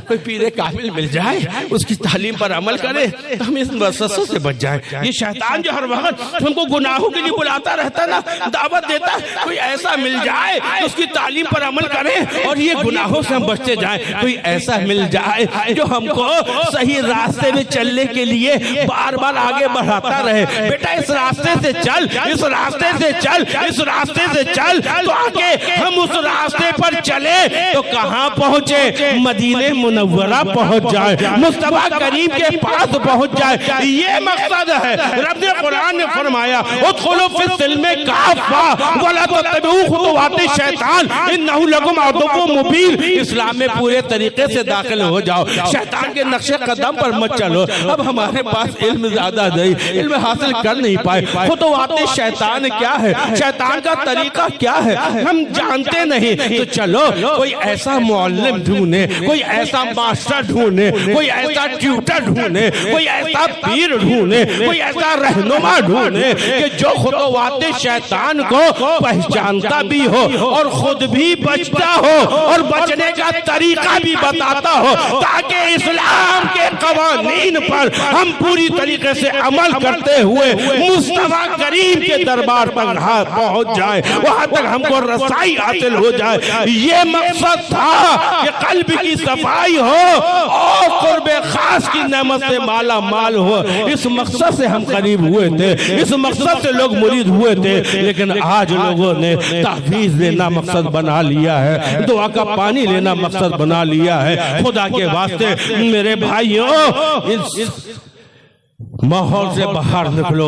[SPEAKER 1] कोई पीरे कामिल मिल जाए, उसकी तालीम पर अमल करे तो हम इस वसवसों से बच जाए। ये शैतान जो हर वक्त हमको गुनाहों के लिए बुलाता रहता ना, दावत देता, कोई ऐसा मिल जाए तो उसकी तालीम पर अमल करे और ये गुनाहों से हम बचते जाए। कोई ऐसा मिल जाए जो हमको सही रास्ते में चलने के लिए बार बार आगे बढ़ाता रहे। बेटा इस रास्ते से चल, इस रास्ते से चल, इस रास्ते से चल, तो आगे हम उस रास्ते पर चले तो कहां पहुंचे, मदीने मुनव्वरा पहुंच जाए, मुस्तफा करीम के पास पहुंच जाए। ये मकसद है। रब ने कुरान में फरमाया, उदखुलू फिस्सिल्म काफ़ा वला तत्तबिऊ खुतुवाति शैतान इन्नहु लकुम अदुव्वुम मुबीन। इस्लाम में पूरे तरीके से दाखिल हो जाओ, शैतान के नक्शे कदम पर मत चलो। अब हमारे पास इल्म ज्यादा नहीं, इल्म हासिल कर नहीं पाए। खुतुवाति शैतान क्या है, शैतान का तरीका क्या है हम जानते नहीं, तो चलो कोई ऐसा मुअल्लिम ढूंढे, कोई ऐसा मास्टर ढूंढे, कोई ऐसा ट्यूटर ढूंढे, कोई ऐसा पीर ढूंढे, कोई ऐसा रहनुमा ढूंढे कि जो खुतवाते शैतान को पहचानता भी हो और खुद भी बचता हो और बचने का तरीका भी बताता हो, ताकि इस्लाम के कवानीन पर हम पूरी तरीके से अमल करते हुए मुस्तफा करीम के दरबार पर पहुंच जाए, वहां तक हमको रसाई हासिल हो जाए। ये मकसद था कि कल्ब की सफाई हो और कुर्बे खास की नेमत से माला माल हो। इस मकसद से हम करीब हुए थे, इस मकसद से लोग मुरीद हुए थे। लेकिन आज लोगों ने तहफीज लेना मकसद बना लिया है, दुआ का पानी लेना मकसद बना लिया है। खुदा के वास्ते मेरे भाइयों, इस माहौल से बाहर निकलो,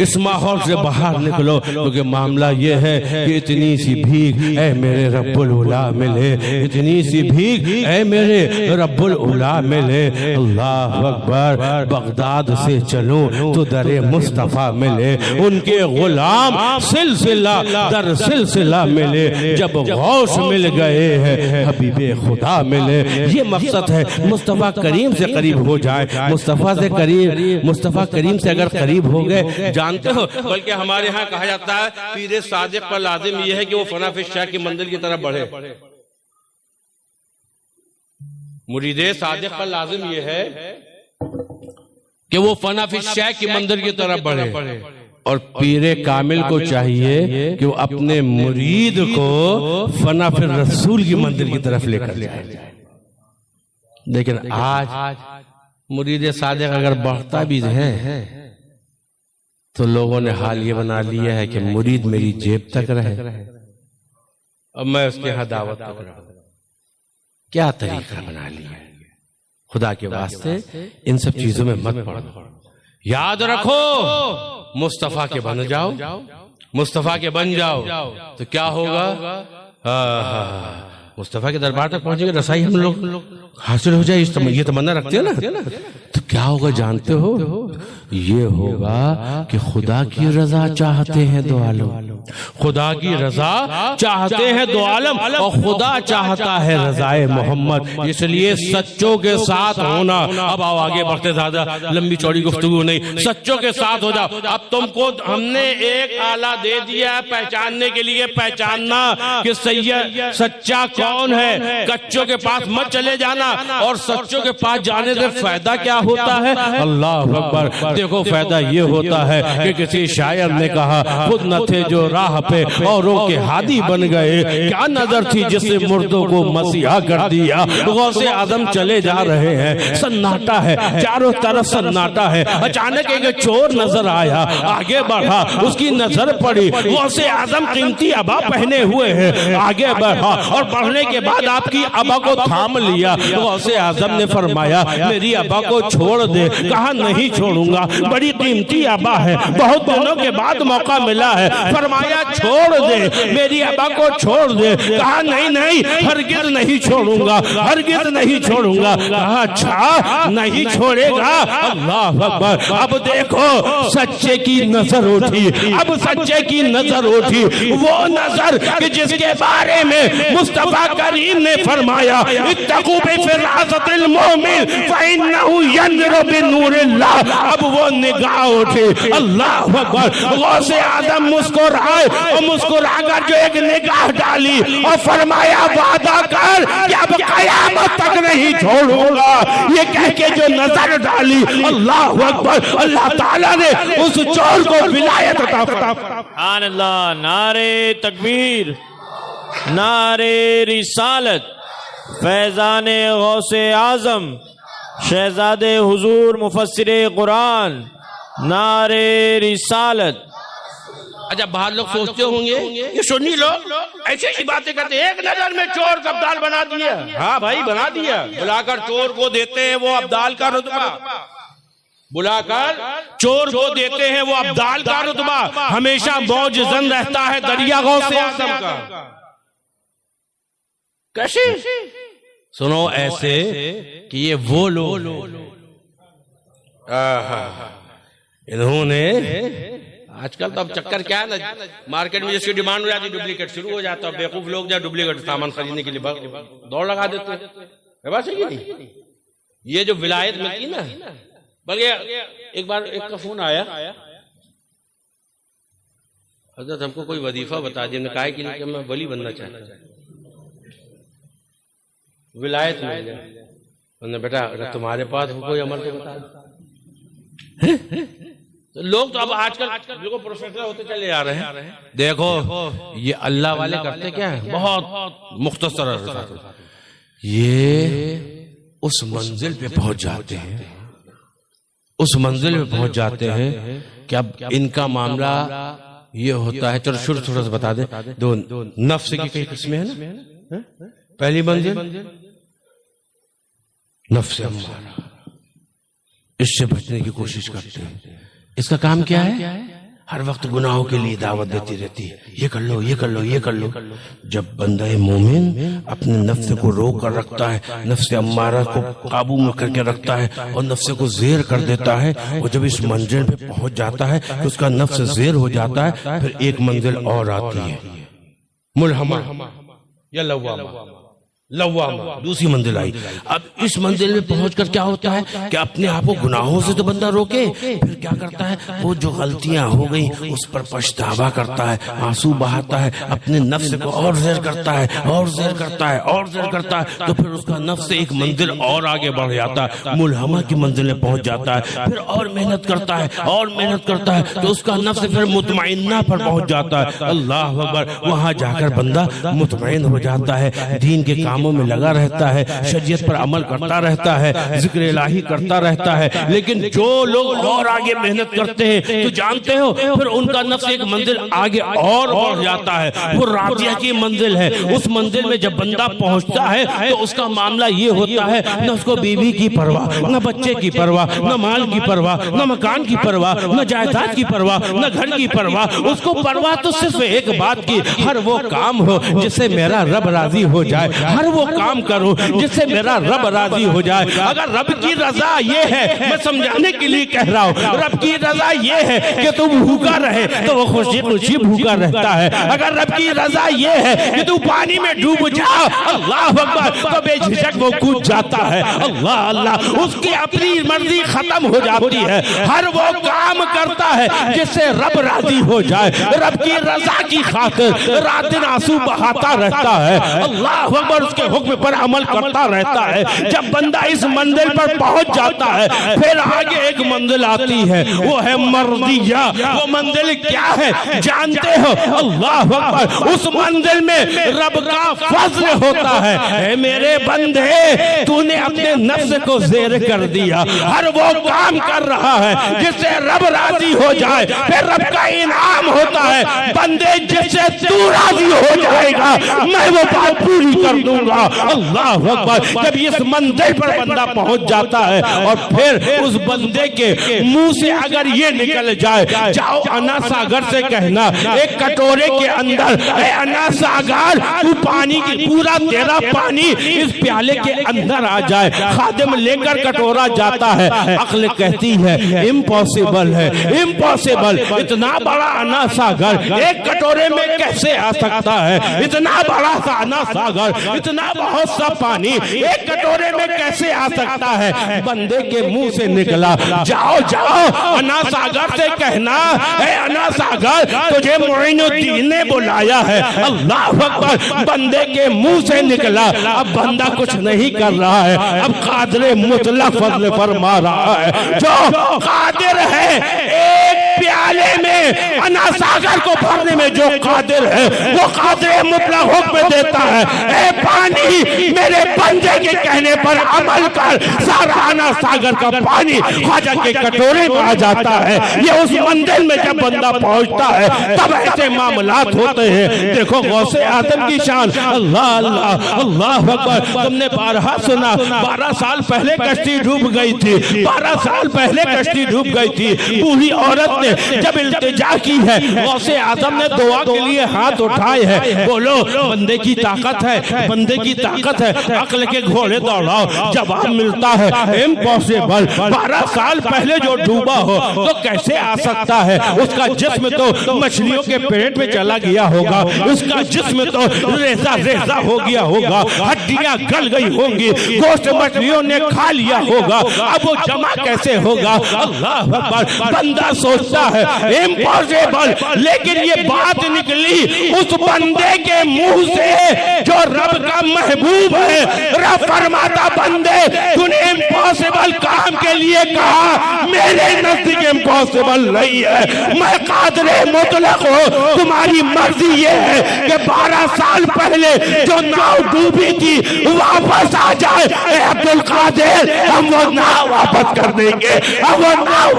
[SPEAKER 1] इस माहौल से बाहर निकलो, क्योंकि मामला ये है कि इतनी सी भीख ऐ मेरे रब्बुल उला मिले, इतनी सी भीख ऐ मेरे रब्बुल उला मिले। अल्लाह अकबर। बगदाद से चलूं तो दरे मुस्तफा मिले, उनके गुलाम सिलसिला दर सिलसिला मिले, जब गौस मिल गए हैं हबीबे खुदा मिले। ये मकसद है, मुस्तफा करीम से करीब हो जाए। मुस्तफा से करीब, मुस्तफा करीम से अगर करीब हो गए, जानते हो, बल्कि हमारे यहाँ कहा जाता है पीरे सादिक पर लाजिम यह है कि वो फनाफिश शाह की मंजिल की तरफ बढ़े। मुरीदे सादिक पर लाजिम यह है कि वो फनाफिश शाह की मंजिल की तरफ बढ़े, और पीरे कामिल को चाहिए कि वो अपने मुरीद को फनाफिर रसूल की मंजिल की तरफ लेकर जाए। लेकिन आज मुरीद सादिक अगर बढ़ता भी है तो लोगों ने हाल ये बना लिया है कि मुरीद मेरी जेब तक रहे, अब मैं उसके यहाँ दावत तक रहूं। क्या तरीका बना लिया है। खुदा के वास्ते इन सब चीजों में मत पड़ो। याद रखो, मुस्तफा के बन जाओ, मुस्तफा के बन जाओ तो क्या होगा। मुस्तफा के दरबार तक पहुंचेंगे, रसाई हम लोग हासिल हो जाए, ये तमन्ना रखते हैं ना, तो क्या होगा जानते हो। ये होगा कि खुदा की रजा चाहते हैं दो आलम, खुदा की रजा चाहते हैं दो आलम, और खुदा चाहता है रजाए मोहम्मद। इसलिए सच्चों के साथ होना। अब आओ आगे बढ़ते, ज्यादा लंबी चौड़ी गुफ्तगू नहीं, सच्चों के साथ हो जाओ। अब तुमको हमने एक आला दे दिया है पहचानने के लिए, पहचानना कि सैयद सच्चा कौन है। कच्चों के पास मत चले जाना, और सच्चों के पास जाने से फायदा क्या होता है। अल्लाह अकबर। देखो फायदा ये होता है कि किसी शायर ने कहा, खुद न थे जो राह पे औरों के हादी बन गए, क्या नजर थी जिससे मुर्दों को मसीहा कर दिया। गौसे आजम चले जा रहे हैं, सन्नाटा है, चारों तरफ सन्नाटा है। अचानक एक चोर नजर आया, आगे बढ़ा, उसकी नजर पड़ी, गौसे आजम कीमती अबा पहने हुए हैं, आगे बढ़ा, और बढ़ने पढ़ने के बाद आपकी अबा को थाम लिया। गौसे आजम ने फरमाया मेरी अबा को छोड़ दे। कहा नहीं छोड़ूंगा, बड़ी कीमती अबा है, बहुत दिनों के बाद मौका मिला है। फरमाया छोड़ दे, मेरी अबा को छोड़ दे। कहा नहीं नहीं, हरगिज नहीं छोड़ूंगा, हरगिज नहीं छोड़ूंगा। कहा अच्छा नहीं छोड़ेगा, अल्लाह अकबर। अब देखो सच्चे की नजर उठी, अब सच्चे की नजर उठी, वो नजर कि जिसके बारे में मुस्तफा करीम ने फरमाया इत्तकू बिफिरासतिल मुमिन फइन्नहु यंज़ुरु बिनूरिल्लाह। अब वो निगाह उठी, अल्लाह अकबर। गौसे आजम मुस्कुराए और मुस्कुराकर जो एक निगाह डाली और फरमाया वादा कर कि अब कयामत तक नहीं छोड़ूंगा। ये कह के जो नजर डाली, अल्लाह अकबर, अल्लाह ताला ने उस चोर को विलायत अता फरमाई।
[SPEAKER 2] अल्लाह, नारे तकबीर, नारे रिसालत, फैजाने गौसे आजम, शहजादे हुजूर मुफस्सिरे कुरान, नारे रिसालत।
[SPEAKER 1] अच्छा बाहर लोग सोचते होंगे ये सुन्नी लोग ऐसी ऐसी बातें करते, एक नजर में चोर को अब्दाल बना दिया। हाँ भाई बना दिया, बुलाकर चोर को देते हैं वो अब्दाल का रुतबा, बुलाकर चोर को देते हैं वो अब्दाल का रुतबा। हमेशा मौजजन रहता है दरिया गौसे आजम का। कैसे? सुनो ऐसे कि ये वो लोग इन्होंने आजकल तो अब चक्कर क्या है ना, मार्केट में जिसकी डिमांड हो जाती डुप्लीकेट शुरू हो जाता है। बेवकूफ लोग जो डुप्लीकेट सामान खरीदने के लिए दौड़ लगा देते हैं। बात सही नहीं? ये जो विलायत मिलती ना, बल्कि एक बार एक का फोन आया, हजरत हमको कोई वजीफा बता दिया। हमने कहा कि मैं वली बनना चाहता हूं, विलायत मिल गया। उन्होंने बेटा अगर तुम्हारे पास हो कोई अमल तो बता दो। तो लोग तो अब आजकल लोग प्रोफेसर होते चले आ रहे हैं। देखो ये अल्लाह वाले करते क्या है, बहुत मुख्तसर, ये उस मंजिल पे पहुंच जाते हैं, उस मंजिल पे पहुंच जाते हैं कि अब इनका मामला ये होता है। चलो शुरू थोड़ा सा बता दे। दो नफ्स की कई किस्में हैं ना। पहली मंजिल नफ्स अम्मारा, इससे बचने की कोशिश करते हैं। इसका काम क्या है? हर वक्त गुनाहों के लिए दावत देती रहती है, ये कर लो, ये कर लो, ये कर लो। जब बंदा मोमिन अपने नफ्स को रोक कर रखता है, नफ्स अम्मारा को काबू में करके रखता है और नफ्स को ज़ेर कर देता है, और जब इस मंजिल पे पहुंच जाता है तो उसका नफ्स ज़ेर हो जाता है। फिर एक मंजिल और आती है, मुल्हमा या लव्वामा, लव्वामा दूसरी मंजिल आई। अब इस मंजिल में पहुंचकर क्या होता है कि अपने आप को गुनाहों से तो बंदा रोके, फिर क्या करता है, वो जो गलतियां हो गई उस पर पछतावा करता है, आंसू बहाता है, अपने नफ्स को और ज़ेर करता है, और ज़ेर करता है, और ज़ेर करता है। तो फिर उसका नफ्स एक मंजिल और आगे बढ़ जाता है, मुल्हमा की मंजिल में पहुंच जाता है। फिर और मेहनत करता है, और मेहनत करता है, तो उसका नफ्स फिर मुतमइन्ना पर पहुंच जाता है। अल्लाह अकबर। वहां जाकर बंदा मुतमइन हो जाता है, दीन के कामों में लगा रहता है, शरीयत पर अमल करता रहता है, जिक्र इलाही करता रहता है। लेकिन जो लोग और आगे मेहनत करते हैं तो जानते हो फिर उनका नफ्स एक मंजिल आगे और बढ़ जाता है, वो राजिया की मंजिल है। उस मंजिल में जब बंदा पहुंचता है तो उसका मामला ये होता है, न उसको बीवी की परवाह, न बच्चे की परवाह, न माल की परवाह, न मकान की परवाह, न जायदाद की परवाह, न घर की परवाह। उसको परवाह तो सिर्फ एक बात की, हर वो काम हो जिससे मेरा रब राजी हो जाए, हर वो काम करो जिससे मेरा रब राजी हो जाए। अगर रब की रजा ये है, मैं समझाने के लिए कह रहा हूँ, रब की रजा ये है कि तू भूखा रहे तो वो खुशी खुशी भूखा रहता है। अगर रब की रजा ये है कि तू पानी में डूब जा, अल्लाह अकबर, तो बेझिझक वो कूद जाता है। अल्लाह अल्लाह, उसकी अपनी मर्जी खत्म हो जाती है, हर वो काम करता है जिससे रब राजी हो जाए। रब की रजा की खातिर रात दिन आंसू बहाता रहता है। अल्लाह अकबर। उसके हुक्म पर अमल करता रहता है। जब बंदा इस मंजिल पर पहुंच जाता है, फिर आगे एक मंजिल आती है, वो है मर्दिया। वो मंजिल क्या है जानते हो? अल्लाह अकबर। उस मंजिल में रब का फज़्ल होता है। मेरे बंदे, तूने अपने नफ्स को ज़ेर कर दिया, हर वो काम कर रहा है जिससे रब राजी हो जाए, फिर रब का इनाम होता है। बंदे, जिससे तू राजी हो जाएगा मैं वो बात पूरी कर दूंगा। अल्लाह अकबर। जब इस मंजिल पर बंदा पहुंच जाता है और फिर उस बंदे के मुंह से अगर ये निकल जाए, जाओ अना सागर से कहना एक कटोरे के अंदर, अना सागर तू पानी की, पूरा तेरा पानी इस प्याले के अंदर आ जाए। खादिम लेकर कटोरा जाता है, अक्ल कहती है इम्पॉसिबल है, इम्पॉसिबल। इतना बड़ा अना सागर एक कटोरे में कैसे आ सकता है? इतना बड़ा सा अना सागर, इतना बहुत सा पानी एक कटोरे में कैसे आ सकता है? बंदे के मुंह से निकला, जाओ जाओ अना सागर से कहना, अना सागर तुझे मोइनुद्दीन ने बुलाया है। अल्लाह अकबर। बंदे के मुंह से निकला। अब बंदा कुछ नहीं कर रहा है, अब कादिर मुतलक फज़्ल फरमा रहा है। जो कादिर है एक प्याले में अना सागर को भरने में, जो कादिर है वो कादिर मुतलक हुक्म देता है, ए पानी मेरे बंदे के कहने पर अमल कर। सारा अना सागर का पानी ख्वाजा के कटोरे में आ जाता है। ये उस मंजिल में जब बंदा पहुंचता है तब ऐसे मामलात होते हैं। देखो गौसे आदम की शान। अल्लाह अल्लाह अल्लाह अकबर। तुमने 12 सुना, 12 साल पहले कश्ती डूब गई थी, 12 साल पहले कश्ती डूब गई थी। बूढ़ी औरत ने जब इल्तिजा की है, गौसे आदम ने दुआ के लिए हाथ उठाए हैं। बोलो बंदे की ताकत है, बंदे की ताकत है। अक्ल के घोड़े दौड़ाओ, जवाब मिलता है इम्पॉसिबल। 12 साल पहले जो डूबा हो तो कैसे आ सकता है? उसका जिस्म तो मछलियों के पेट में चला गया होगा, उसका जिस्म तो रेजा रेजा हो गया होगा, हड्डियां गल गई होंगी, गोश्त मछलियों ने खा लिया होगा, अब वो जमा कैसे होगा? अल्लाह अकबर। बंदा सोचता है इम्पॉसिबल, लेकिन ये बात निकली उस बंदे के मुंह से जो रब का महबूब है। रब फरमाता, बंदे तूने इम्पॉसिबल काम के लिए कहा, मेरे नजदीक इम्पॉसिबल नहीं है। मैं कादिर मुतलक हूं, तुम्हारी मर्जी ये है कि 12 साल पहले जो नाव डूबी थी वापस आ जाए। अब्दुल कादिर, हम वो नाव वापस कर देंगे, हम वो नाव।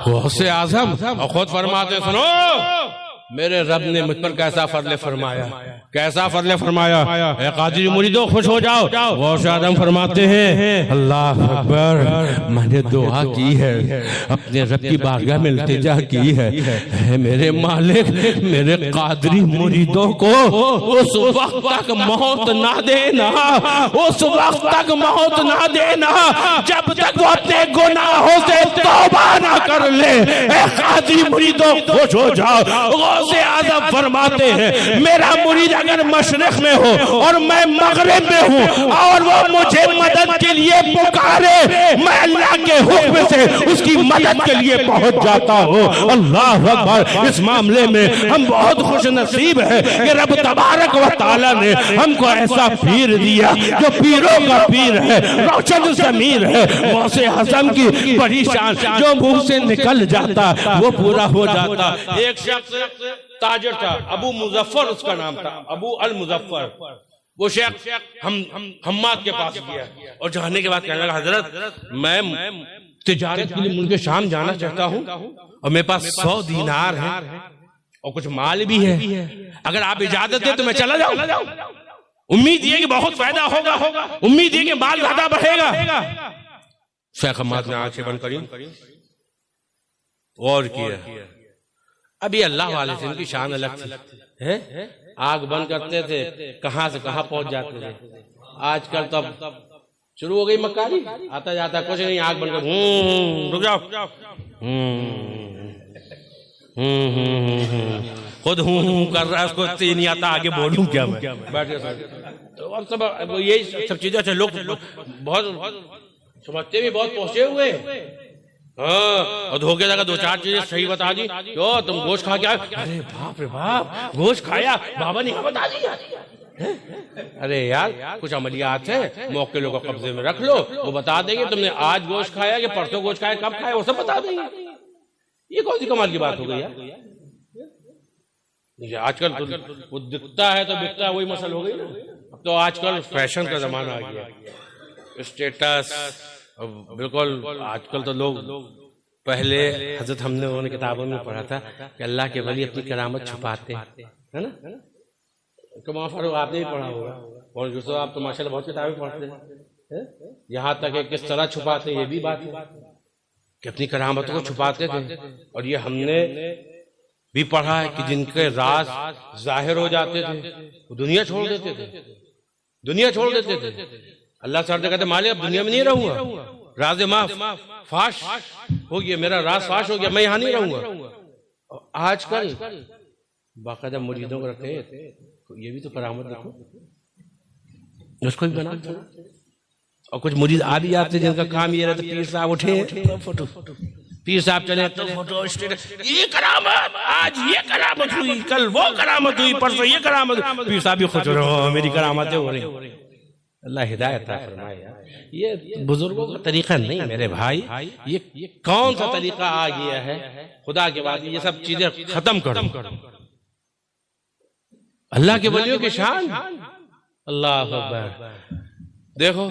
[SPEAKER 1] गौसे आज़म और खुद फरमाते, सुनो मेरे रब ने मुझ पर कैसा फजल फरमाया, कैसा फजल फरमाया। ए कादिर मुरीदो खुश हो जाओ। गौसे आज़म फरमाते हैं, अल्लाह अकबर, मैंने दुआ की है, अपने रब की बारगाह में इल्तिजा की है, मेरे मालिक मेरे कादरी मुरीदों को उस वक्त तक मौत ना देना, उस वक्त तक मौत ना देना जब तक वो अपने गुनाहों से तौबा ना कर ले। ए कादरी मुरीदों खुश हो जाओ। गौसे आज़म फरमाते हैं, मेरा मुरीद अगर मशरिक में हो और मैं मगरिब में हूँ और वो मुझे मदद के लिए पुकारे, मैं अल्लाह के हुक्म से उसकी मदद के लिए पहुंच जाता हूँ। अल्लाह अकबर। इस मामले में हम बहुत खुश नसीब है कि रब तबारक व तआला ने हमको ऐसा पीर दिया जो पीरों का पीर है, रोशन ज़मीर है। गौसे आज़म की बड़ी शान, जो मुंह से निकल जाता वो पूरा हो जाता। एक शख्स ताजर था, अबू मुजफ्फर उसका नाम था, अबू अल मुजफ्फर। वो शेख हम्माद के पास गया और जाने के बाद कहने लगा, हजरत मैं तिजारत के लिए मुल्क शाम जाना चाहता हूँ और मेरे पास 100 दीनार है और कुछ माल भी है, अगर आप इजाजत दे तो मैं चला जाऊं। उम्मीद ये कि बहुत फायदा होगा, उम्मीद ये कि माल ज्यादा बढ़ेगा। शेख हम्माद ने आंखें बंद करी और किया। अभी अल्लाह वाले थे, इनकी शान अलग थी, है? आग बंद करते थे, कहां से कहां पहुंच जाते थे। आजकल तो शुरू हो गई मक्कारी, आता जाता कुछ नहीं, आग बंद कर, रुक जाओ, खुद हूं कर रहा है, उसको नहीं आता, आगे बोलूं क्या मैं? बैठ तो अब सब यही सब चीजें अच्छा लोग बहुत समझते भी बहुत पहुंचे हुए। हाँ, और धोखे लगा दो चार चीजें सही बता दी, जो तुम गोश्त खा के आए, अरे बाप रे बाप गोश्त खाया, बाबा ने बता दिया। अरे यार कुछ अमलियात है, मौके लोगों को कब्जे में रख लो, वो बता देंगे तुमने आज गोश्त खाया कि परसों गोश्त खाया, कब खाया, वो सब बता देंगे। ये कौन सी कमाल की बात हो गई यार। आजकल तो वो दिखता है तो बिकता है, वही मसल हो गई ना। अब तो आजकल फैशन का जमाना आ गया, स्टेटस, बिल्कुल। आजकल तो लोग, पहले हजरत हमने उन्होंने किताबों में पढ़ा था कि अल्लाह के वली अपनी करामत छुपाते हैं, है ना। कमा फारूक आपने भी पढ़ा होगा, और जो आप तो माशाल्लाह बहुत किताबें पढ़ते हैं। यहाँ तक है किस तरह छुपाते हैं, ये भी बात है कि अपनी करामतों को छुपाते थे। और ये हमने भी पढ़ा है कि जिनके राज जाहिर हो जाते थे वो दुनिया छोड़ देते थे, दुनिया छोड़ देते थे। अल्लाह से अर्ज़ कहते मालिक अब दुनिया में नहीं रहूंगा, राज माफ फाश हो गया, मेरा राज फाश हो गया, मैं यहाँ नहीं रहूंगा। आजकल बाकायदा मुरीदों को रखे, ये भी तो करामत देखो, उसको भी बना। और कुछ मुरीद आ भी जाते जिनका काम ये रहता, पीर साहब उठे फोटो, पीर साहब चले तो फोटो स्टेटस, ये करामत, आज ये करामत हुई, कल वो करामत हुई, परसों ये करामत, पीर साहब भी खुश हो रहे हो, मेरी करामतें हो रही। अल्लाह हिदायत फरमाए यार, ये बुजुर्गों का तरीका नहीं मेरे भाई। ये कौन सा तरीका आ गया है, खुदा के बाद ये सब चीजें खत्म करो। अल्लाह के वलियों की शान, अल्लाह अकबर। देखो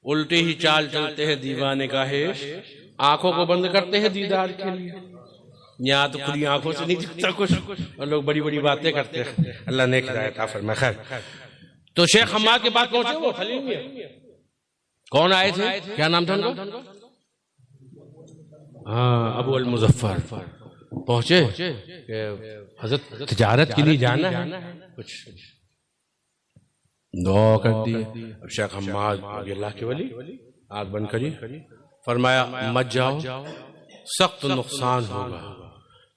[SPEAKER 1] उल्टी ही चाल चलते हैं दीवाने का हेश, आंखों को बंद करते हैं दीदार के लिए। यहाँ तो खुली आंखों से नहीं दिखता कुछ, और लोग बड़ी बड़ी बातें करते हैं। अल्लाह ने हिदायत फरमाए। खैर, तो शेख हम्माद के पास पहुंचे, वो खलील में कौन आए थे, क्या नाम था उनका? हाँ, अबू अल मुजफ्फर पहुंचे। हजरत तिजारत के लिए जाना है, कुछ दुआ कर दी। अब शेख हम्माद अल्लाह के वली आग बंद करी, फरमाया मत जाओ, सख्त नुकसान होगा,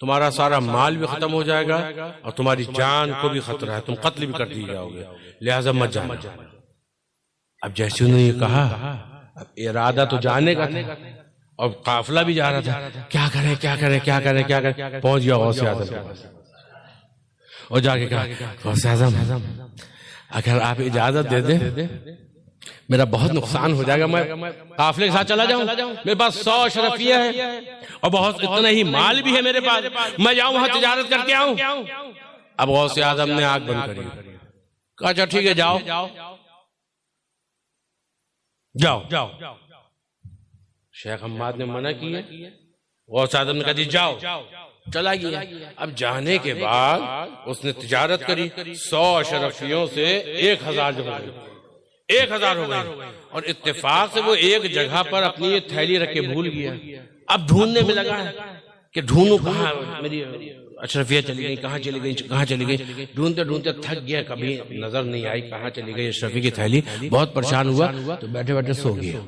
[SPEAKER 1] तुम्हारा सारा माल भी खत्म हो जाएगा और तुम्हारी जान को भी खतरा है, तुम कत्ल भी कर दिए जाओगे, लिहाजा मत जाना। अब जैसे उन्होंने ये कहा, अब इरादा तो जाने का था और काफिला भी जा रहा था, क्या करे क्या करे क्या करे क्या करे। पहुंच गया गौसे आजम के पास और जाके कहा, गौसे आजम अगर आप इजाजत दे दे, मेरा बहुत नुकसान हो जाएगा, मैं काफिले के साथ चला जाऊं, मेरे पास 100 अशरफिया है और बहुत इतना ही माल भी है मेरे पास, मैं जाऊं वहां तिजारत करके आऊं। अब गौसे आजम ने आग बंद करी, कहा अच्छा ठीक है जाओ जाओ जाओ। शेख हम्माद ने मना किया, गौसे आजम ने कहा जाओ, चला गया। अब जाने के बाद उसने तिजारत करी, 100 अशरफियों से 1000 जो हो गए, 1000 हो गए। और इत्तेफाक से वो एक जगह पर अपनी ये थैली रख के भूल गया। अब ढूंढने में लगा है कि ढूंढूं कहाँ, मेरी अशरफिया चली गई, कहाँ चली गई, कहाँ चली गई। ढूंढते ढूंढते थक गया, कभी नजर नहीं आई कहाँ चली गई अशरफी की थैली। बहुत परेशान हुआ तो बैठे बैठे सो गया।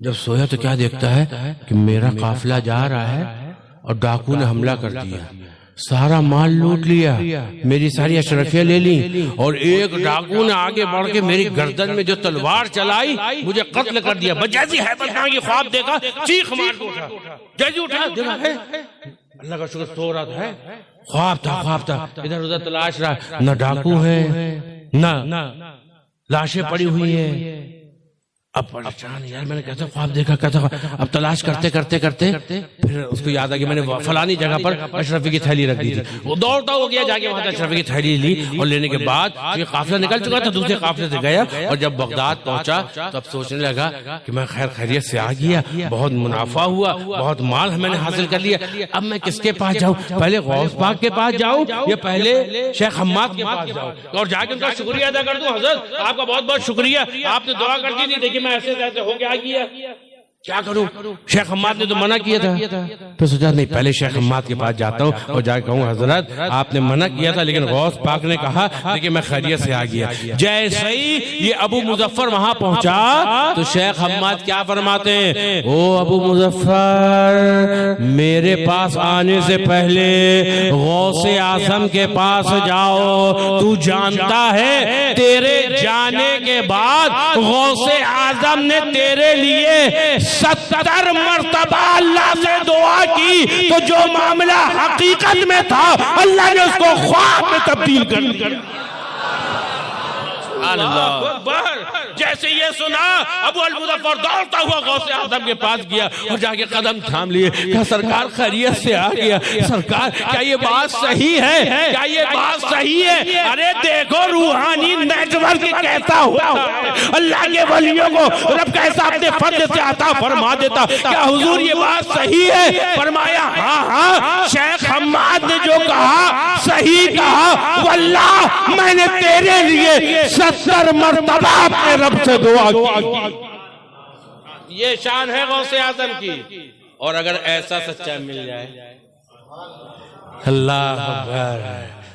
[SPEAKER 1] जब सोया तो क्या देखता है कि मेरा काफिला जा रहा है और डाकू ने हमला कर दिया, सारा माल लूट लिया, मेरी सारी अशरफिया ले ली, और एक डाकू ने आगे बढ़ के मेरी गर्दन में जो तलवार चलाई मुझे कत्ल कर दिया। जैसी हैबतनाक की ख्वाब देखा, चीख मार के उठा, जैसे उठा देखा है अल्लाह का शुक्र, सो रहा था, ख्वाब था, इधर उधर तलाश रहा, न डाकू है न लाशें पड़ी हुई है। अब परेशान यार, मैंने कैसा ख्वाब देखा, कैसा। अब तलाश करते करते करते फिर उसको याद आ गया, मैंने फलानी जगह पर अशरफी की थैली रख दी थी। वो दौड़ता हो गया, जाके वहां अशरफी की थैली ली, और लेने के बाद ये काफिला निकल चुका था, दूसरे काफिले से गया। और जब बगदाद पहुंचा तो अब सोचने लगा कि मैं खैर खैरियत से आ गया, बहुत मुनाफा हुआ, बहुत माल मैंने हासिल कर लिया। अब मैं किसके पास जाऊं, पहले गौस पाक के पास जाऊं या पहले शेख हम्माद के पास जाऊं, और जाके उनका शुक्रिया अदा कर दूं, हजरत आपका बहुत बहुत शुक्रिया, आपने दुआ कर दी थी, देखिए मैं ऐसे हो गया। क्या करूं, शेख हम्माद ने तो मना किया था। फिर सोचा नहीं, पहले शेख हम्माद के पास जाता हूं और जाकर कहूं हजरत आपने मना किया था लेकिन गौस पाक ने कहा देखिए मैं खैरियत से आ गया। जैसे ही ये अबू मुजफ्फर वहां पहुंचा तो शेख हम्माद क्या फरमाते हैं, ओ अबू मुजफ्फर मेरे पास आने से पहले गौसे आजम के पास जाओ। तू जानता है तेरे जाने के बाद गौसे आजम ने तेरे लिए 70 मरतबा अल्लाह से दुआ की, तो जो मामला हकीकत में था अल्लाह ने उसको ख्वाब में तब्दील कर दिया। अल्लाह अकबर। जैसे ये सुना अबू अल मुजफ्फर दौड़ता हुआ गौसे आजम के पास गया और जाके कदम थाम लिए। क्या सरकार खैरियत से आ गया? सरकार क्या ये बात सही है? क्या ये बात सही है? अरे देखो रूहानी नेटवर्क कैसा हुआ, अल्लाह के वलियों को रब कैसा अपने फर्ज से अता फरमा देता। क्या हुजूर ये बात सही है? फरमाया हाँ हाँ, शेख हम्माद ने जो कहा सही कहा, वल्लाह मैंने तेरे लिए 70 मरतबा अपने रब से दुआ की। ये शान है गौसे आजम की। और अगर ऐसा सच्चा मिल जाए, अल्लाह अकबर,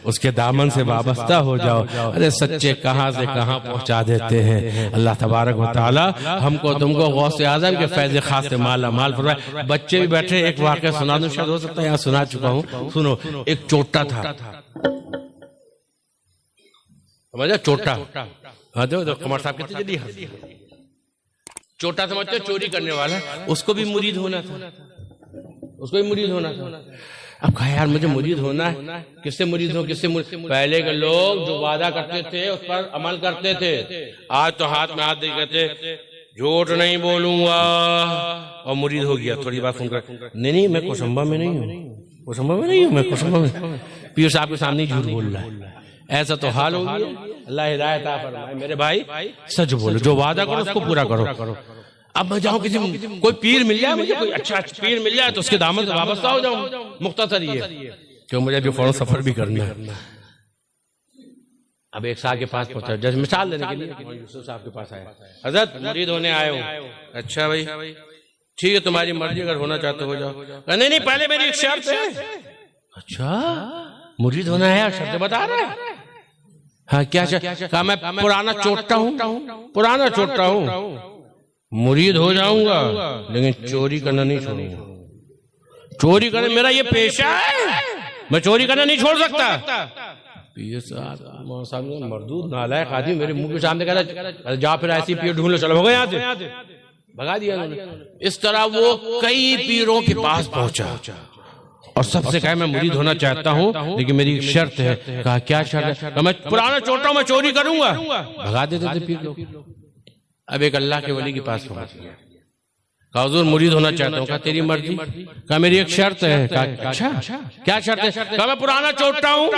[SPEAKER 1] उसके दामन से वाबस्ता हो जाओ। अरे सच्चे कहां से कहां पहुंचा देते हैं। अल्लाह तबारक व तआला हमको तुमको गौसे आजम के फैज़ खास से माला माल फरमाए। बच्चे भी बैठे, एक वाक़या सुना दूं, शायद हो सकता है यहाँ सुना चुका हूँ। सुनो, एक चोटा था, समझा? चोटा, हाँ दो कमर साहब कितनी जल्दी हंसी। चोटा समझते हो, चोरी करने वाला, उसको भी मुरीद होना था, उसको भी मुरीद होना था। अब कहा यार मुझे मुरीद होना है, किससे मुरीद हो, किससे मुरीद? पहले के लोग जो वादा करते थे उस पर अमल करते थे। आज तो हाथ में हाथ दे कहते झूठ नहीं बोलूंगा और मुरीद हो गया। थोड़ी बात सुनकर नहीं मैं कोसंबा में नहीं हूँ, कोसंबा में नहीं हूँ, मैं कोसंबा में, पीर साहब के सामने झूठ बोल रहा है। ऐसा तो हाल हो गया। अल्लाह हिदायत फरमाए। मेरे भाई सच बोलो, जो वादा करो उसको पूरा करो। अब मैं जाऊं किसी कोई पीर मिल जाए, मुझे कोई अच्छा पीर मिल जाए तो उसके दामन से वाबस्ता हो जाऊं। मुख्तसर ये क्यों, मुझे भी फौरन सफर भी करना है। अब एक साहब के पास पहुंचा, जैसे मिसाल देने के लिए यूसुफ साहब के पास आया, हजरत मुरीद होने आए हूँ। अच्छा भाई ठीक है, तुम्हारी मर्जी, अगर होना चाहते हो जाओ। नहीं पहले मेरी एक शर्त है। अच्छा मुरीद होना है, शर्त बता रहा है? हाँ क्या कहा? मैं पुराना चोटा हूँ, पुराना चोटा हूँ, मुरीद हो जाऊंगा लेकिन चोरी करना नहीं छोड़ूंगा। चोरी करना मेरा ये पेशा है, मैं चोरी करना नहीं छोड़ सकता। पीर साहब मरदूद नालायक आदमी मेरे मुंह के सामने कह, जा फिर ऐसी पीर ढूंढ लो, चलो हो गए यहाँ से, भगा दिया उन्होंने। इस तरह वो कई पीरों के पास पहुंचा और सबसे कहा मैं मुरीद होना चाहता हूँ लेकिन मेरी एक शर्त है। कहा क्या शर्त है? मैं पुराना चोटा हूं, मैं चोरी करूंगा। भगा देते थे पीर लोग। अब एक अल्लाह के वली के पास पहुंच गया, कहा हुजूर मुरीद होना चाहता हूँ। कहा तेरी मर्जी। कहा मेरी एक शर्त है। कहा अच्छा क्या शर्त है? कहा मैं पुराना चोटा हूँ,